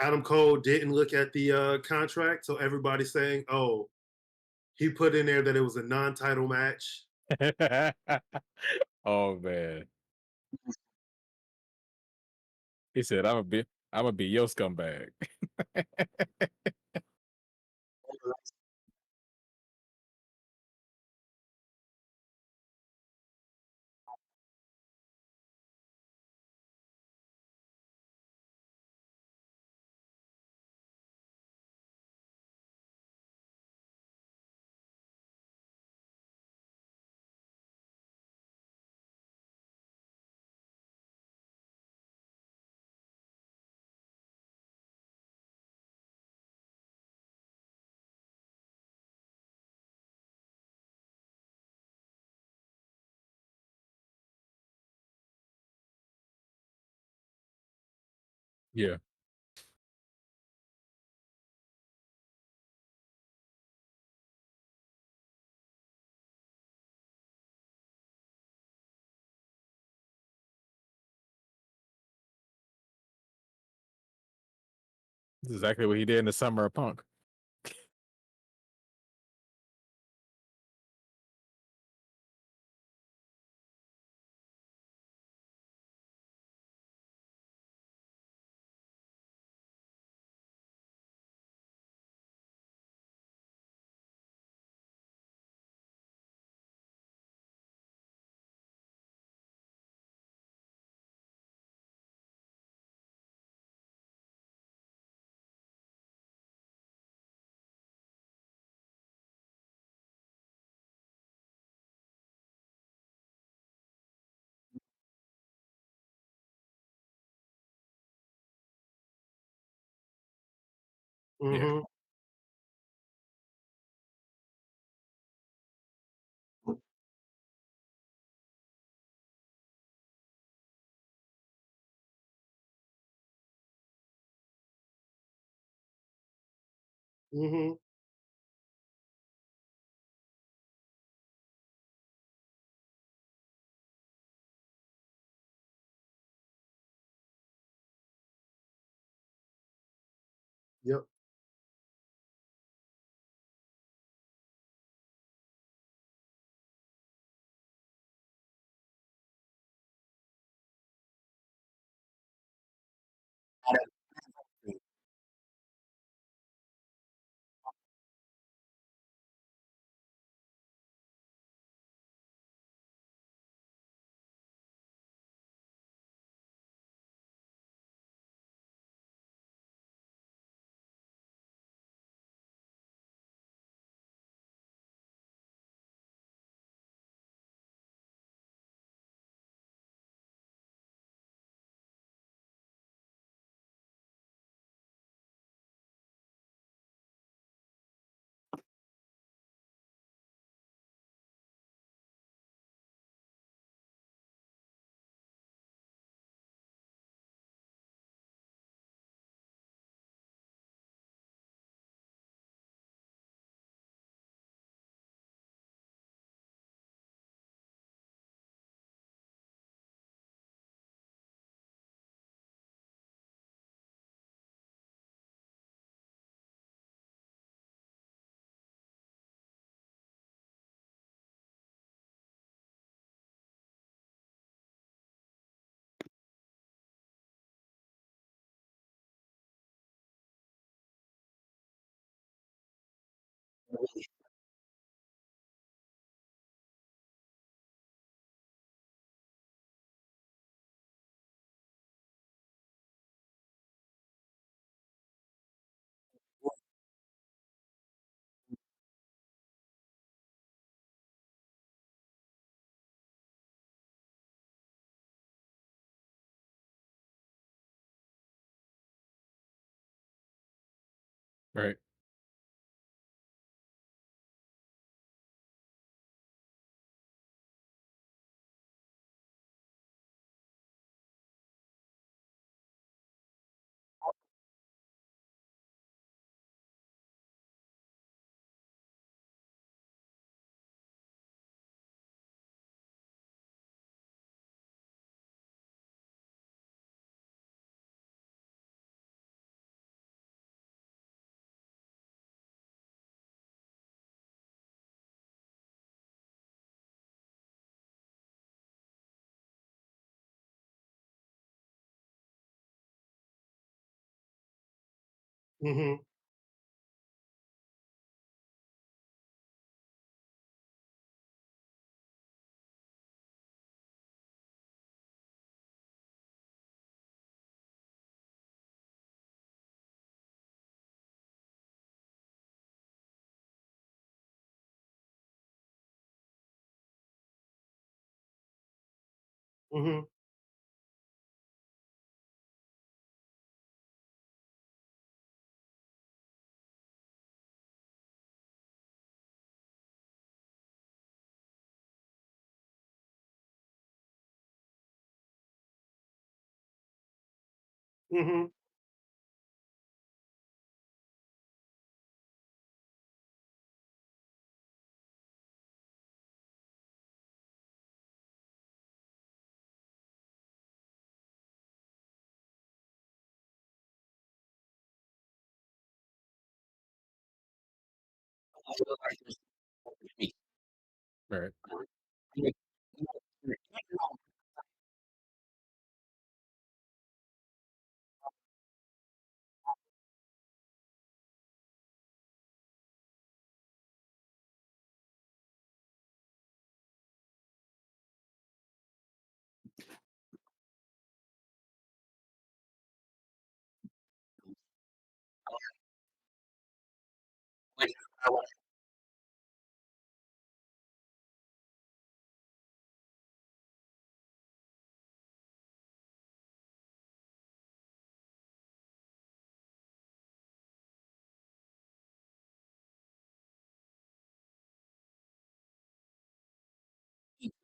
[SPEAKER 1] Adam Cole didn't look at the contract, so everybody's saying, oh, he put in there that it was a non-title match.
[SPEAKER 2] Oh man. He said, I'm gonna be your scumbag. Yeah. That's exactly what he did in the summer of Punk. Yeah.
[SPEAKER 1] Mhm. Mhm. Yep.
[SPEAKER 2] Right.
[SPEAKER 1] Mhm. Mhm. Mhm. Mhm.
[SPEAKER 3] I feel like there's me.
[SPEAKER 2] Right.
[SPEAKER 3] Like, you're getting all like, I want to eat.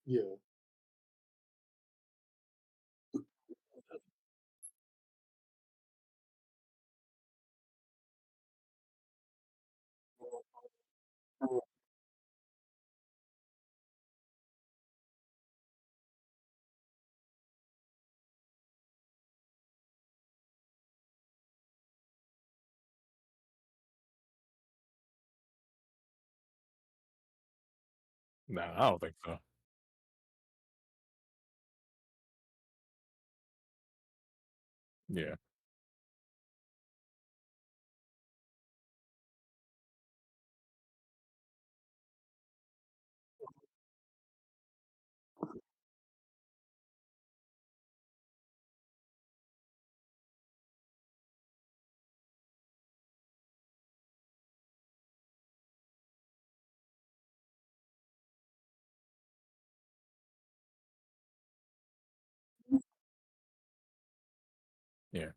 [SPEAKER 1] Yeah.
[SPEAKER 2] No, I don't think so. Yeah. Yeah.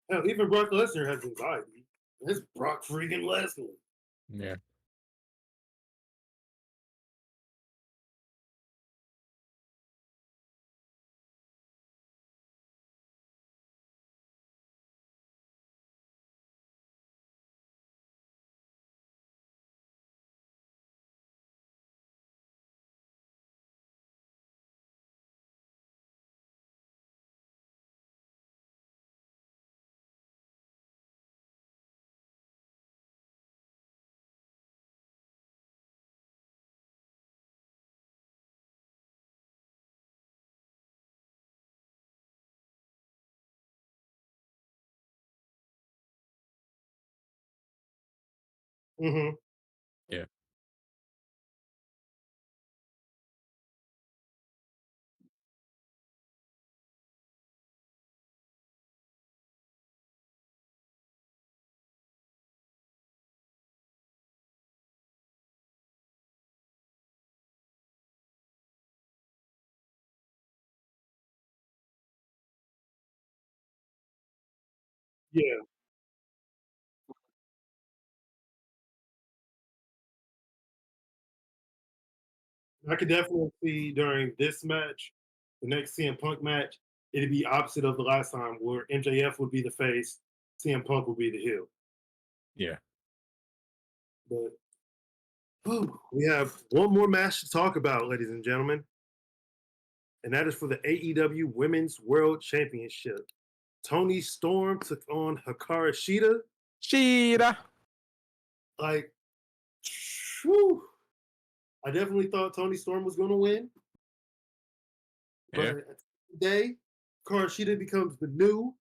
[SPEAKER 1] Hell, even Brock Lesnar has anxiety. It's Brock freaking Lesnar.
[SPEAKER 2] Yeah.
[SPEAKER 1] Hmm.
[SPEAKER 2] Yeah.
[SPEAKER 1] Yeah, I could definitely see during this match, the next CM Punk match, it'd be opposite of the last time where MJF would be the face, CM Punk would be the heel.
[SPEAKER 2] Yeah.
[SPEAKER 1] But we have one more match to talk about, ladies and gentlemen, and that is for the AEW Women's World Championship. Tony Storm took on Hikaru Shida.
[SPEAKER 2] Cheetah.
[SPEAKER 1] Like, whew, I definitely thought Tony Storm was going to win, but
[SPEAKER 2] Yeah.
[SPEAKER 1] at the end of the day, Hikaru Shida becomes the new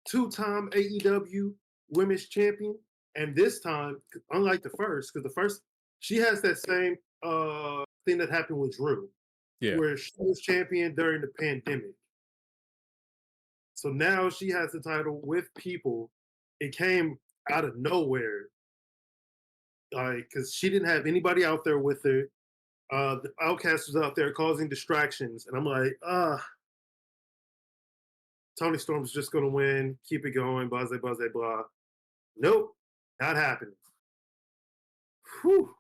[SPEAKER 1] two-time AEW Women's Champion, and this time, unlike the first, because the first she has that same thing that happened with Drew,
[SPEAKER 2] Yeah.
[SPEAKER 1] where she was champion during the pandemic. So now she has the title with people. It came out of nowhere, like because she didn't have anybody out there with her. The Outcast was out there causing distractions, and I'm like, Tony Storm's just gonna win, keep it going, blah blah blah blah. Nope, not happening. Whew.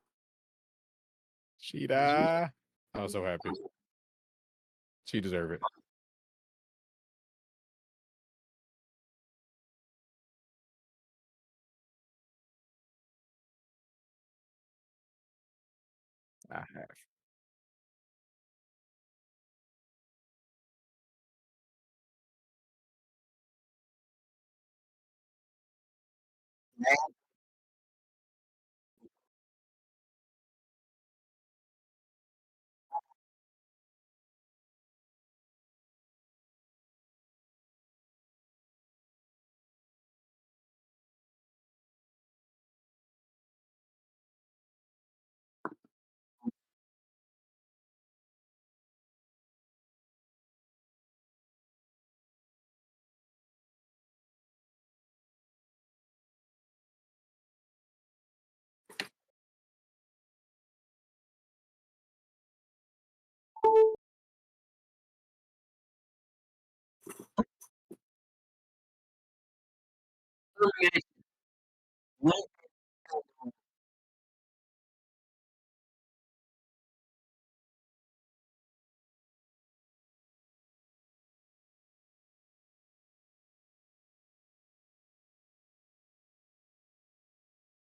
[SPEAKER 2] Cheetah. I was so happy. She deserved it. I have.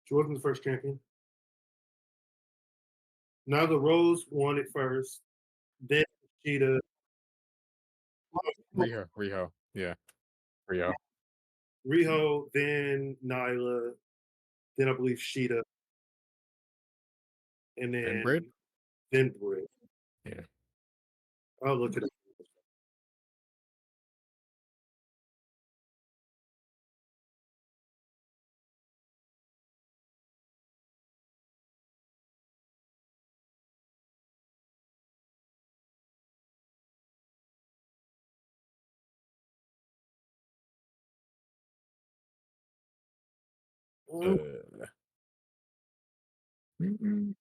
[SPEAKER 1] She wasn't the first champion. Now the Rose won it first. Then Cheetah,
[SPEAKER 2] Riho. Yeah. Riho.
[SPEAKER 1] Riho, then Nyla, then I believe Sheeta, and
[SPEAKER 2] And Brit.
[SPEAKER 1] then Britt.
[SPEAKER 2] Yeah.
[SPEAKER 1] I'll look at it.
[SPEAKER 2] Uh, mm, mm.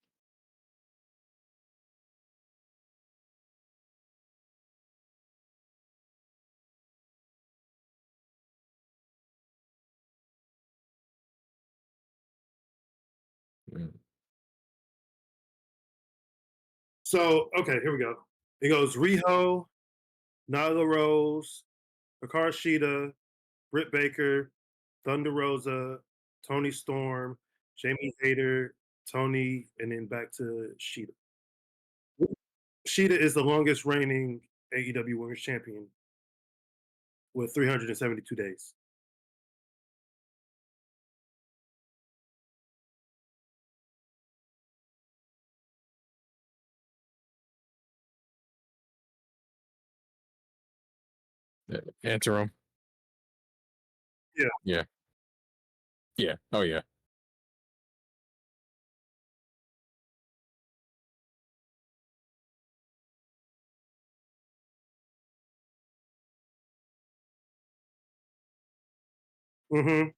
[SPEAKER 1] So okay, here we go. It goes Riho, Nyla Rose, Hikaru Shida, Britt Baker, Thunder Rosa, Tony Storm, Jamie Hayter, Tony, and then back to Sheeta. Sheeta is the longest reigning AEW Women's Champion with 372 days.
[SPEAKER 2] Answer him.
[SPEAKER 1] Yeah.
[SPEAKER 2] Yeah. Yeah. Oh yeah.
[SPEAKER 1] Hmm.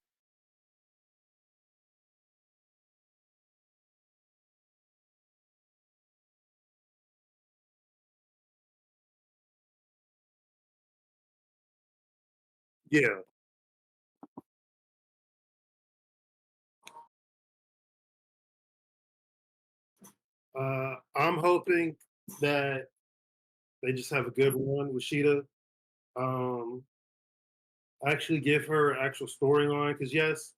[SPEAKER 1] Yeah. I'm hoping that they just have a good one with Sheeta. Um, actually give her actual storyline because yes,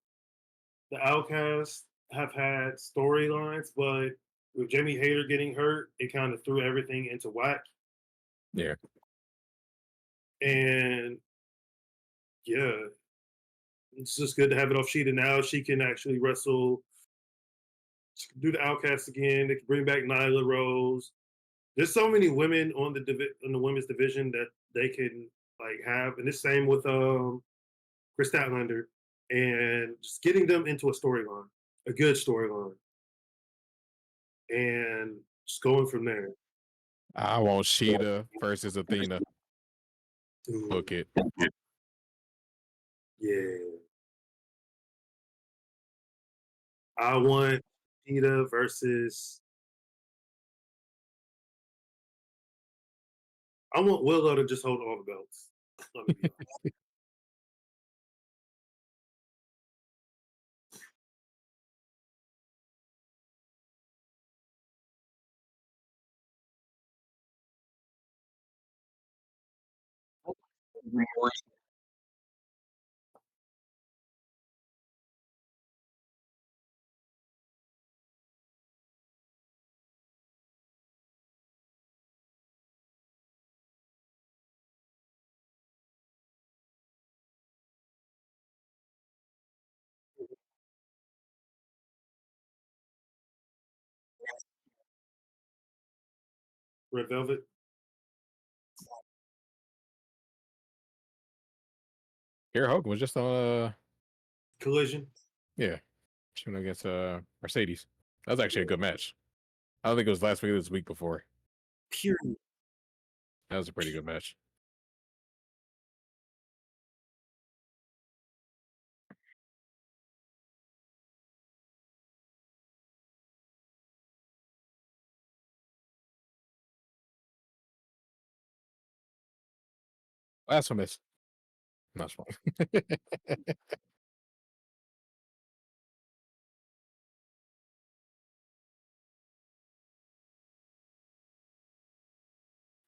[SPEAKER 1] the Outcasts have had storylines, but with Jamie Hayter getting hurt, it kind of threw everything into whack.
[SPEAKER 2] Yeah.
[SPEAKER 1] And yeah, it's just good to have it off Sheeta now. She can actually wrestle, do the Outcasts again. They can bring back Nyla Rose. There's so many women on in the women's division that they can like have, and the same with Chris Statlander, and just getting them into a storyline, a good storyline, and just going from there.
[SPEAKER 2] I want Sheeta versus Athena.
[SPEAKER 1] Ooh,
[SPEAKER 2] Book it.
[SPEAKER 1] yeah, I want Cheetah versus. I want Willow to just hold all the belts. Let me be honest. Red Velvet
[SPEAKER 2] Kara Hogan was just on
[SPEAKER 1] Collision.
[SPEAKER 2] yeah. She went against Mercedes. That was actually a good match. I don't think it was last week, it was the week before.
[SPEAKER 1] Period.
[SPEAKER 2] That was a pretty good match. Blasphemous. Not small.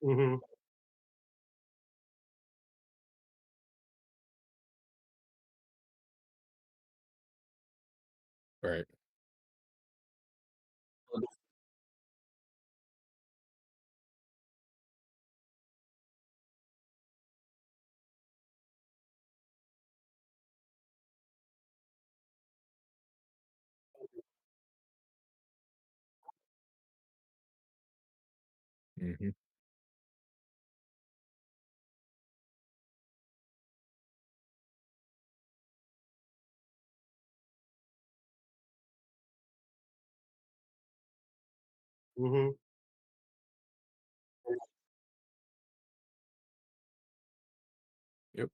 [SPEAKER 1] Hmm.
[SPEAKER 2] Right. Hmm.
[SPEAKER 1] Hmm.
[SPEAKER 2] Yep.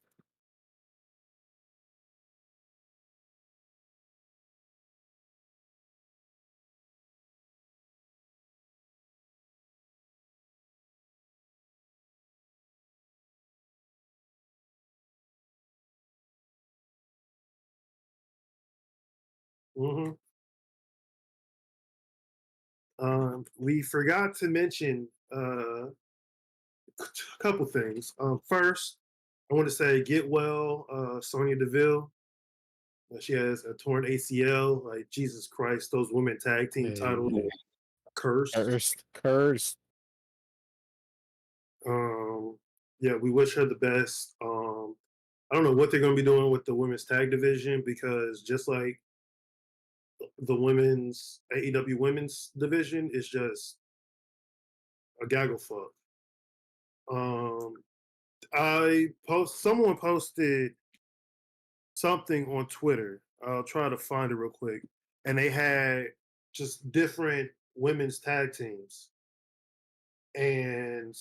[SPEAKER 1] Hmm. We forgot to mention a couple things. First, I want to say get well, Sonya Deville. She has a torn ACL. Like Jesus Christ, those women tag team titles
[SPEAKER 2] Hey.
[SPEAKER 1] cursed.
[SPEAKER 2] Cursed. Cursed.
[SPEAKER 1] Um, yeah, we wish her the best. I don't know what they're going to be doing with the women's tag division because just like the women's AEW women's division is just a gaggle fuck. Um, someone posted something on Twitter. I'll try to find it real quick, and they had just different women's tag teams, and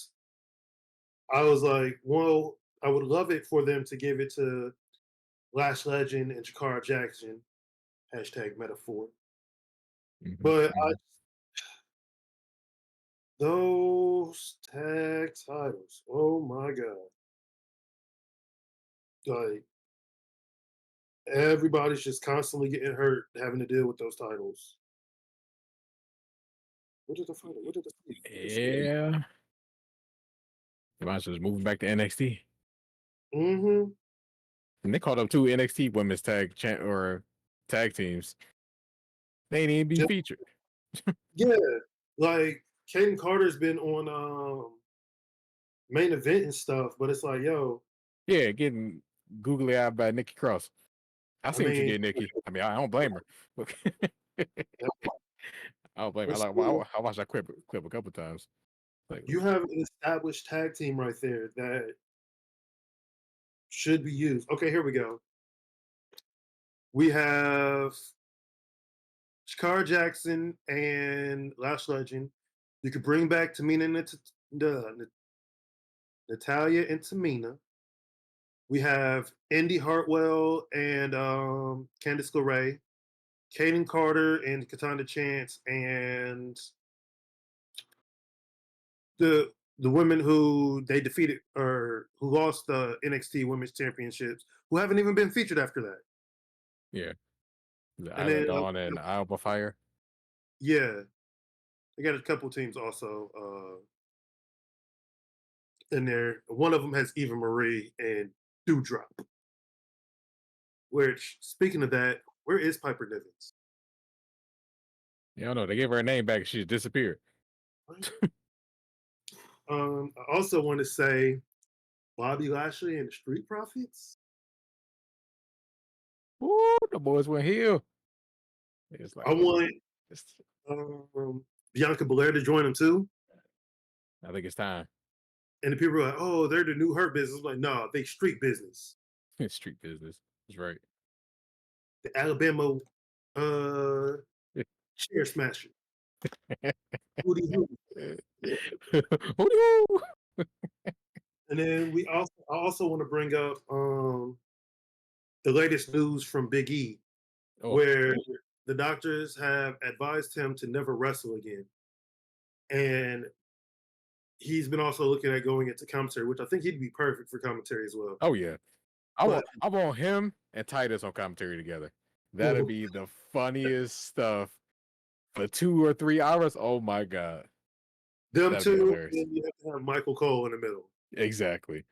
[SPEAKER 1] I was like, well, I would love it for them to give it to Lash Legend and Jakara Jackson. Hashtag metaphor.
[SPEAKER 2] Mhm,
[SPEAKER 1] But
[SPEAKER 2] mhm.
[SPEAKER 1] those tag titles, oh my god. Like everybody's just constantly getting hurt, having to deal with those titles. What did the fight? What did the fight?
[SPEAKER 2] Yeah. They might as well just moving back to NXT.
[SPEAKER 1] Mm-hmm.
[SPEAKER 2] And they called up 2 NXT women's tag teams. They ain't even be featured.
[SPEAKER 1] Yeah, like Caden Carter's been on main event and stuff, but it's like, yo,
[SPEAKER 2] Yeah, getting googly eyed by Nikki Cross. I
[SPEAKER 1] I
[SPEAKER 2] see what you
[SPEAKER 1] mean,
[SPEAKER 2] did, Nikki. I mean, I don't blame her.
[SPEAKER 1] yeah,
[SPEAKER 2] I don't blame her.
[SPEAKER 1] but still,
[SPEAKER 2] I watched that clip a couple times. Like,
[SPEAKER 1] you have an established tag team right there that should be used. Okay, here we go. We have Shakar Jackson and Lash Legend. You could bring back Tamina Natalia and Tamina. We have Indy Hartwell and Candice LeRae, Kaden Carter and Katana Chance, and the women who they defeated or who lost the NXT Women's Championships, who haven't even been featured after that.
[SPEAKER 2] yeah. The
[SPEAKER 1] And
[SPEAKER 2] Island
[SPEAKER 1] then
[SPEAKER 2] Dawn and Alba Fire.
[SPEAKER 1] yeah, they got a couple teams also in there. One of them has Eva Marie and Dewdrop. Which, speaking of that, where is Piper Nivens?
[SPEAKER 2] Yeah, I don't know. They gave her a name back. She just disappeared.
[SPEAKER 1] Right? I also want to say Bobby Lashley and the Street Profits.
[SPEAKER 2] Ooh, the boys went heel. It's
[SPEAKER 1] I
[SPEAKER 2] like,
[SPEAKER 1] want
[SPEAKER 2] it's,
[SPEAKER 1] Bianca Belair to join them too.
[SPEAKER 2] I think it's time.
[SPEAKER 1] And the people are like, oh, they're the new Hurt Business. I'm like, no, they street business.
[SPEAKER 2] It's street business. That's right.
[SPEAKER 1] The Alabama chair smasher. Hootie hoo.
[SPEAKER 2] Hoo-dee-hoo.
[SPEAKER 1] And then I also want to bring up the latest news from Big E,
[SPEAKER 2] Oh,
[SPEAKER 1] where the doctors have advised him to never wrestle again. And he's been also looking at going into commentary, which I think he'd be perfect for commentary as well.
[SPEAKER 2] oh yeah.
[SPEAKER 1] But
[SPEAKER 2] I want him and Titus on commentary together. That'd be the funniest stuff for 2 or 3 hours. Oh my god.
[SPEAKER 1] them
[SPEAKER 2] That'd be
[SPEAKER 1] two,
[SPEAKER 2] hilarious.
[SPEAKER 1] and you have to have Michael Cole in the middle.
[SPEAKER 2] Exactly.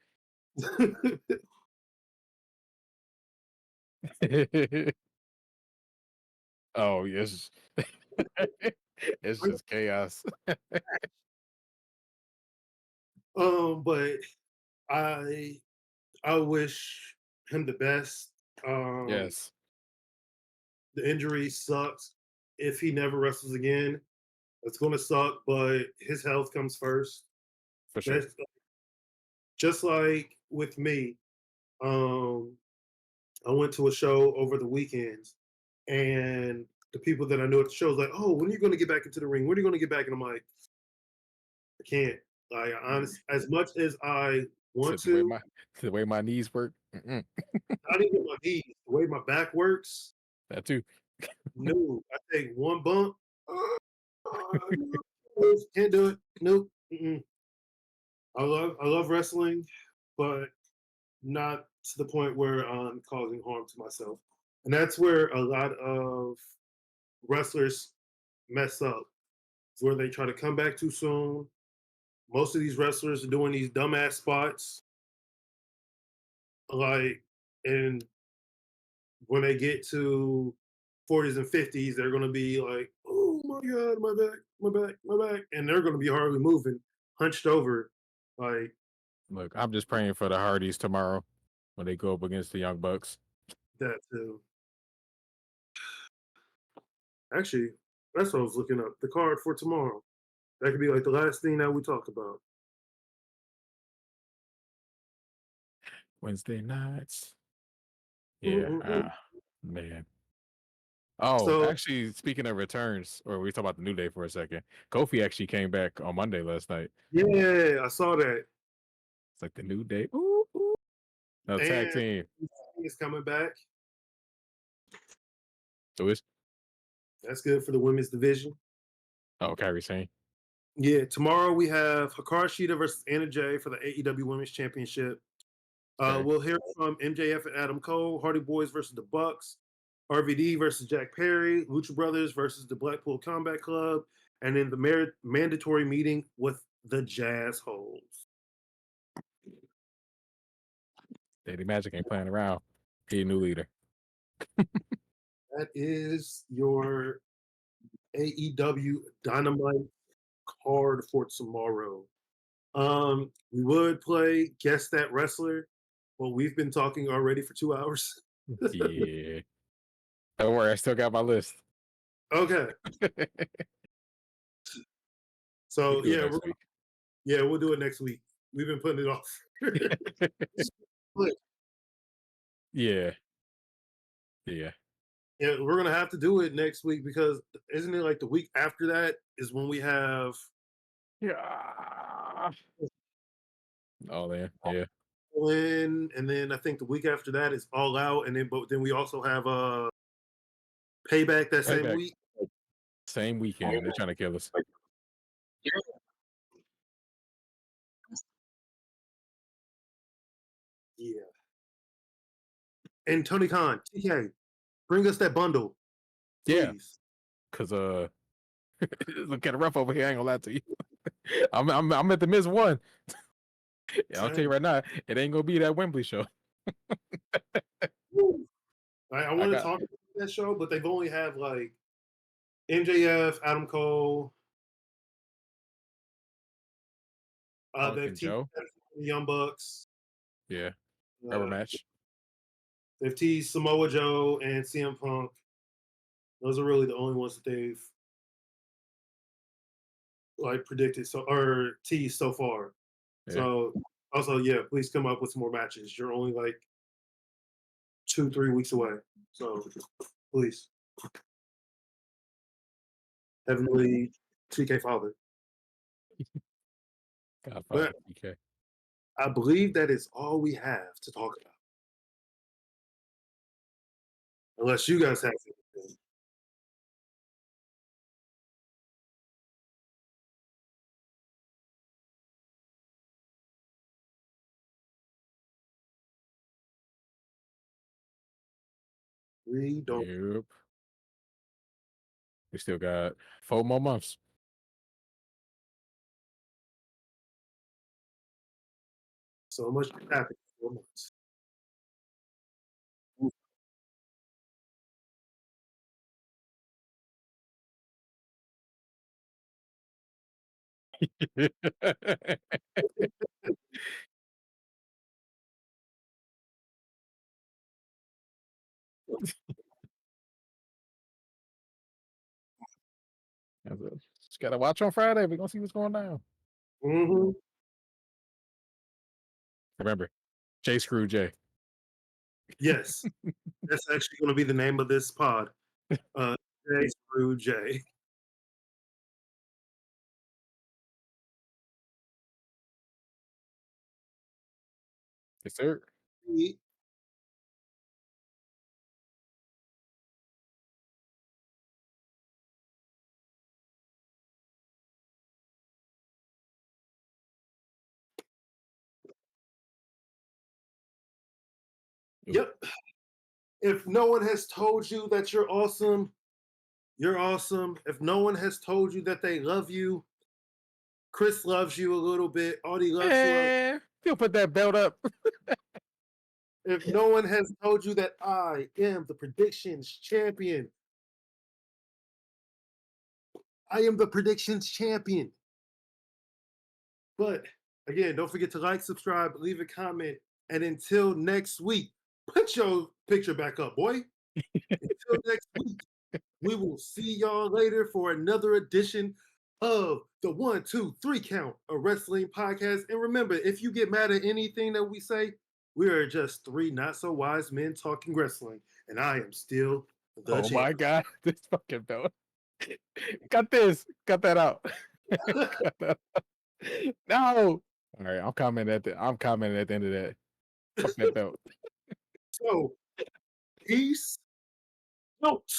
[SPEAKER 2] Oh, yes. It's just chaos.
[SPEAKER 1] But I wish him the best.
[SPEAKER 2] Yes,
[SPEAKER 1] The injury sucks. If he never wrestles again, it's going to suck. But his health comes first.
[SPEAKER 2] for sure.
[SPEAKER 1] That's just like with me. Um, I went to a show over the weekends, and the people that I knew at the show was like, "Oh, when are you going to get back into the ring? When are you going to get back?" And I'm like, "I can't. Like, honest, as much as I want
[SPEAKER 2] To
[SPEAKER 1] to,
[SPEAKER 2] the way my knees work. Mm-mm.
[SPEAKER 1] not even my knees, the way my back works.
[SPEAKER 2] That too.
[SPEAKER 1] No, I take one bump. No, can't do it. Nope. Mm-mm. I love wrestling, but not to the point where I'm causing harm to myself. And that's where a lot of wrestlers mess up. It's where they try to come back too soon. Most of these wrestlers are doing these dumbass spots, like, and when they get to 40s and 50s, they're going to be like, oh my God, my back, my back, my back. And they're going to be hardly moving, hunched over. Like
[SPEAKER 2] Look, I'm just praying for the Hardys tomorrow when they go up against the Young Bucks.
[SPEAKER 1] that, too. Actually, that's what I was looking up. The card for tomorrow. That could be like the last thing that we talk about.
[SPEAKER 2] Wednesday nights. Yeah.
[SPEAKER 1] Mm-mm-mm.
[SPEAKER 2] Man. Oh,
[SPEAKER 1] So,
[SPEAKER 2] actually, speaking of returns, or we talk about the New Day for a second. Kofi actually came back on Monday last night.
[SPEAKER 1] yeah, I saw that.
[SPEAKER 2] It's like the New Day. Ooh, ooh. No tag
[SPEAKER 1] And
[SPEAKER 2] team.
[SPEAKER 1] is coming back.
[SPEAKER 2] So it's
[SPEAKER 1] That's good for the women's division.
[SPEAKER 2] Kyrie Sane.
[SPEAKER 1] Yeah, tomorrow we have Hikaru Shida versus Anna Jay for the AEW Women's Championship.
[SPEAKER 2] Okay.
[SPEAKER 1] We'll hear from MJF and Adam Cole, Hardy Boys versus the Bucks, RVD versus Jack Perry, Lucha Brothers versus the Blackpool Combat Club, and then the mandatory meeting with the Jazz Holes.
[SPEAKER 2] Daddy Magic ain't playing around. He a new leader.
[SPEAKER 1] That is your AEW Dynamite card for tomorrow. We would play Guess That Wrestler. Well, we've been talking already for 2 hours.
[SPEAKER 2] Yeah. Don't worry, I still got my list.
[SPEAKER 1] Okay. So
[SPEAKER 2] We do it
[SPEAKER 1] yeah,
[SPEAKER 2] next week.
[SPEAKER 1] we'll do it next week. We've been putting it off.
[SPEAKER 2] Yeah. Yeah.
[SPEAKER 1] Yeah, we're gonna have to do it next week because isn't it like the week after that is when we have
[SPEAKER 2] Yeah. Oh man. Yeah.
[SPEAKER 1] Lynn, and then I think the week after that is All Out, and then we also have Payback that same
[SPEAKER 2] Payback.
[SPEAKER 1] week.
[SPEAKER 2] Same weekend. They're trying to kill us.
[SPEAKER 1] Yeah. And Tony Khan, TK, bring us that bundle,
[SPEAKER 2] Yeah.
[SPEAKER 1] please.
[SPEAKER 2] Cause look at the rough over here. I ain't gonna lie to you. I'm at the Miz one. Yeah, I'll tell you right now, it ain't gonna be that Wembley show.
[SPEAKER 1] I want to talk about that show, but they've only had like MJF, Adam Cole,
[SPEAKER 2] Punk
[SPEAKER 1] they've
[SPEAKER 2] and
[SPEAKER 1] teased
[SPEAKER 2] Joe.
[SPEAKER 1] the Young Bucks.
[SPEAKER 2] Yeah. Rubber match.
[SPEAKER 1] They've teased Samoa Joe and CM Punk. Those are really the only ones that they've like predicted or teased so far.
[SPEAKER 2] Yeah.
[SPEAKER 1] So also, yeah, please come up with some more matches. You're only like 2-3 weeks away. So please. Heavenly TK Father.
[SPEAKER 2] Godfather TK.
[SPEAKER 1] I believe that is all we have to talk about. Unless you guys have anything. We don't.
[SPEAKER 2] Yep. We still got 4 more months.
[SPEAKER 1] So much happened in 4 months.
[SPEAKER 2] Just gotta watch on Friday. We're gonna see what's going down.
[SPEAKER 1] Mm-hmm.
[SPEAKER 2] Remember, Jey Screwed Jey.
[SPEAKER 1] Yes, that's actually going to be the name of this pod. Jey Screwed Jey.
[SPEAKER 2] Yes, sir.
[SPEAKER 1] Yep. If no one has told you that you're awesome, you're awesome. If no one has told you that they love you, Chris loves you a little bit. Audie loves you.
[SPEAKER 2] He'll put that belt up.
[SPEAKER 1] If no one has told you that I am the predictions champion, I am the predictions champion. But again, don't forget to like, subscribe, leave a comment, and until next week, put your picture back up, boy. Until next week, we will see y'all later for another edition of the 1, 2, 3 Count, a wrestling podcast. And remember, if you get mad at anything that we say, we are just 3 not so wise men talking wrestling, and I am still the
[SPEAKER 2] Oh
[SPEAKER 1] champion.
[SPEAKER 2] my god, this fucking belt. Cut this. Cut that out. Cut that out. No. All right, I'm commenting at the end of that. Fuck that belt.
[SPEAKER 1] So, peace out.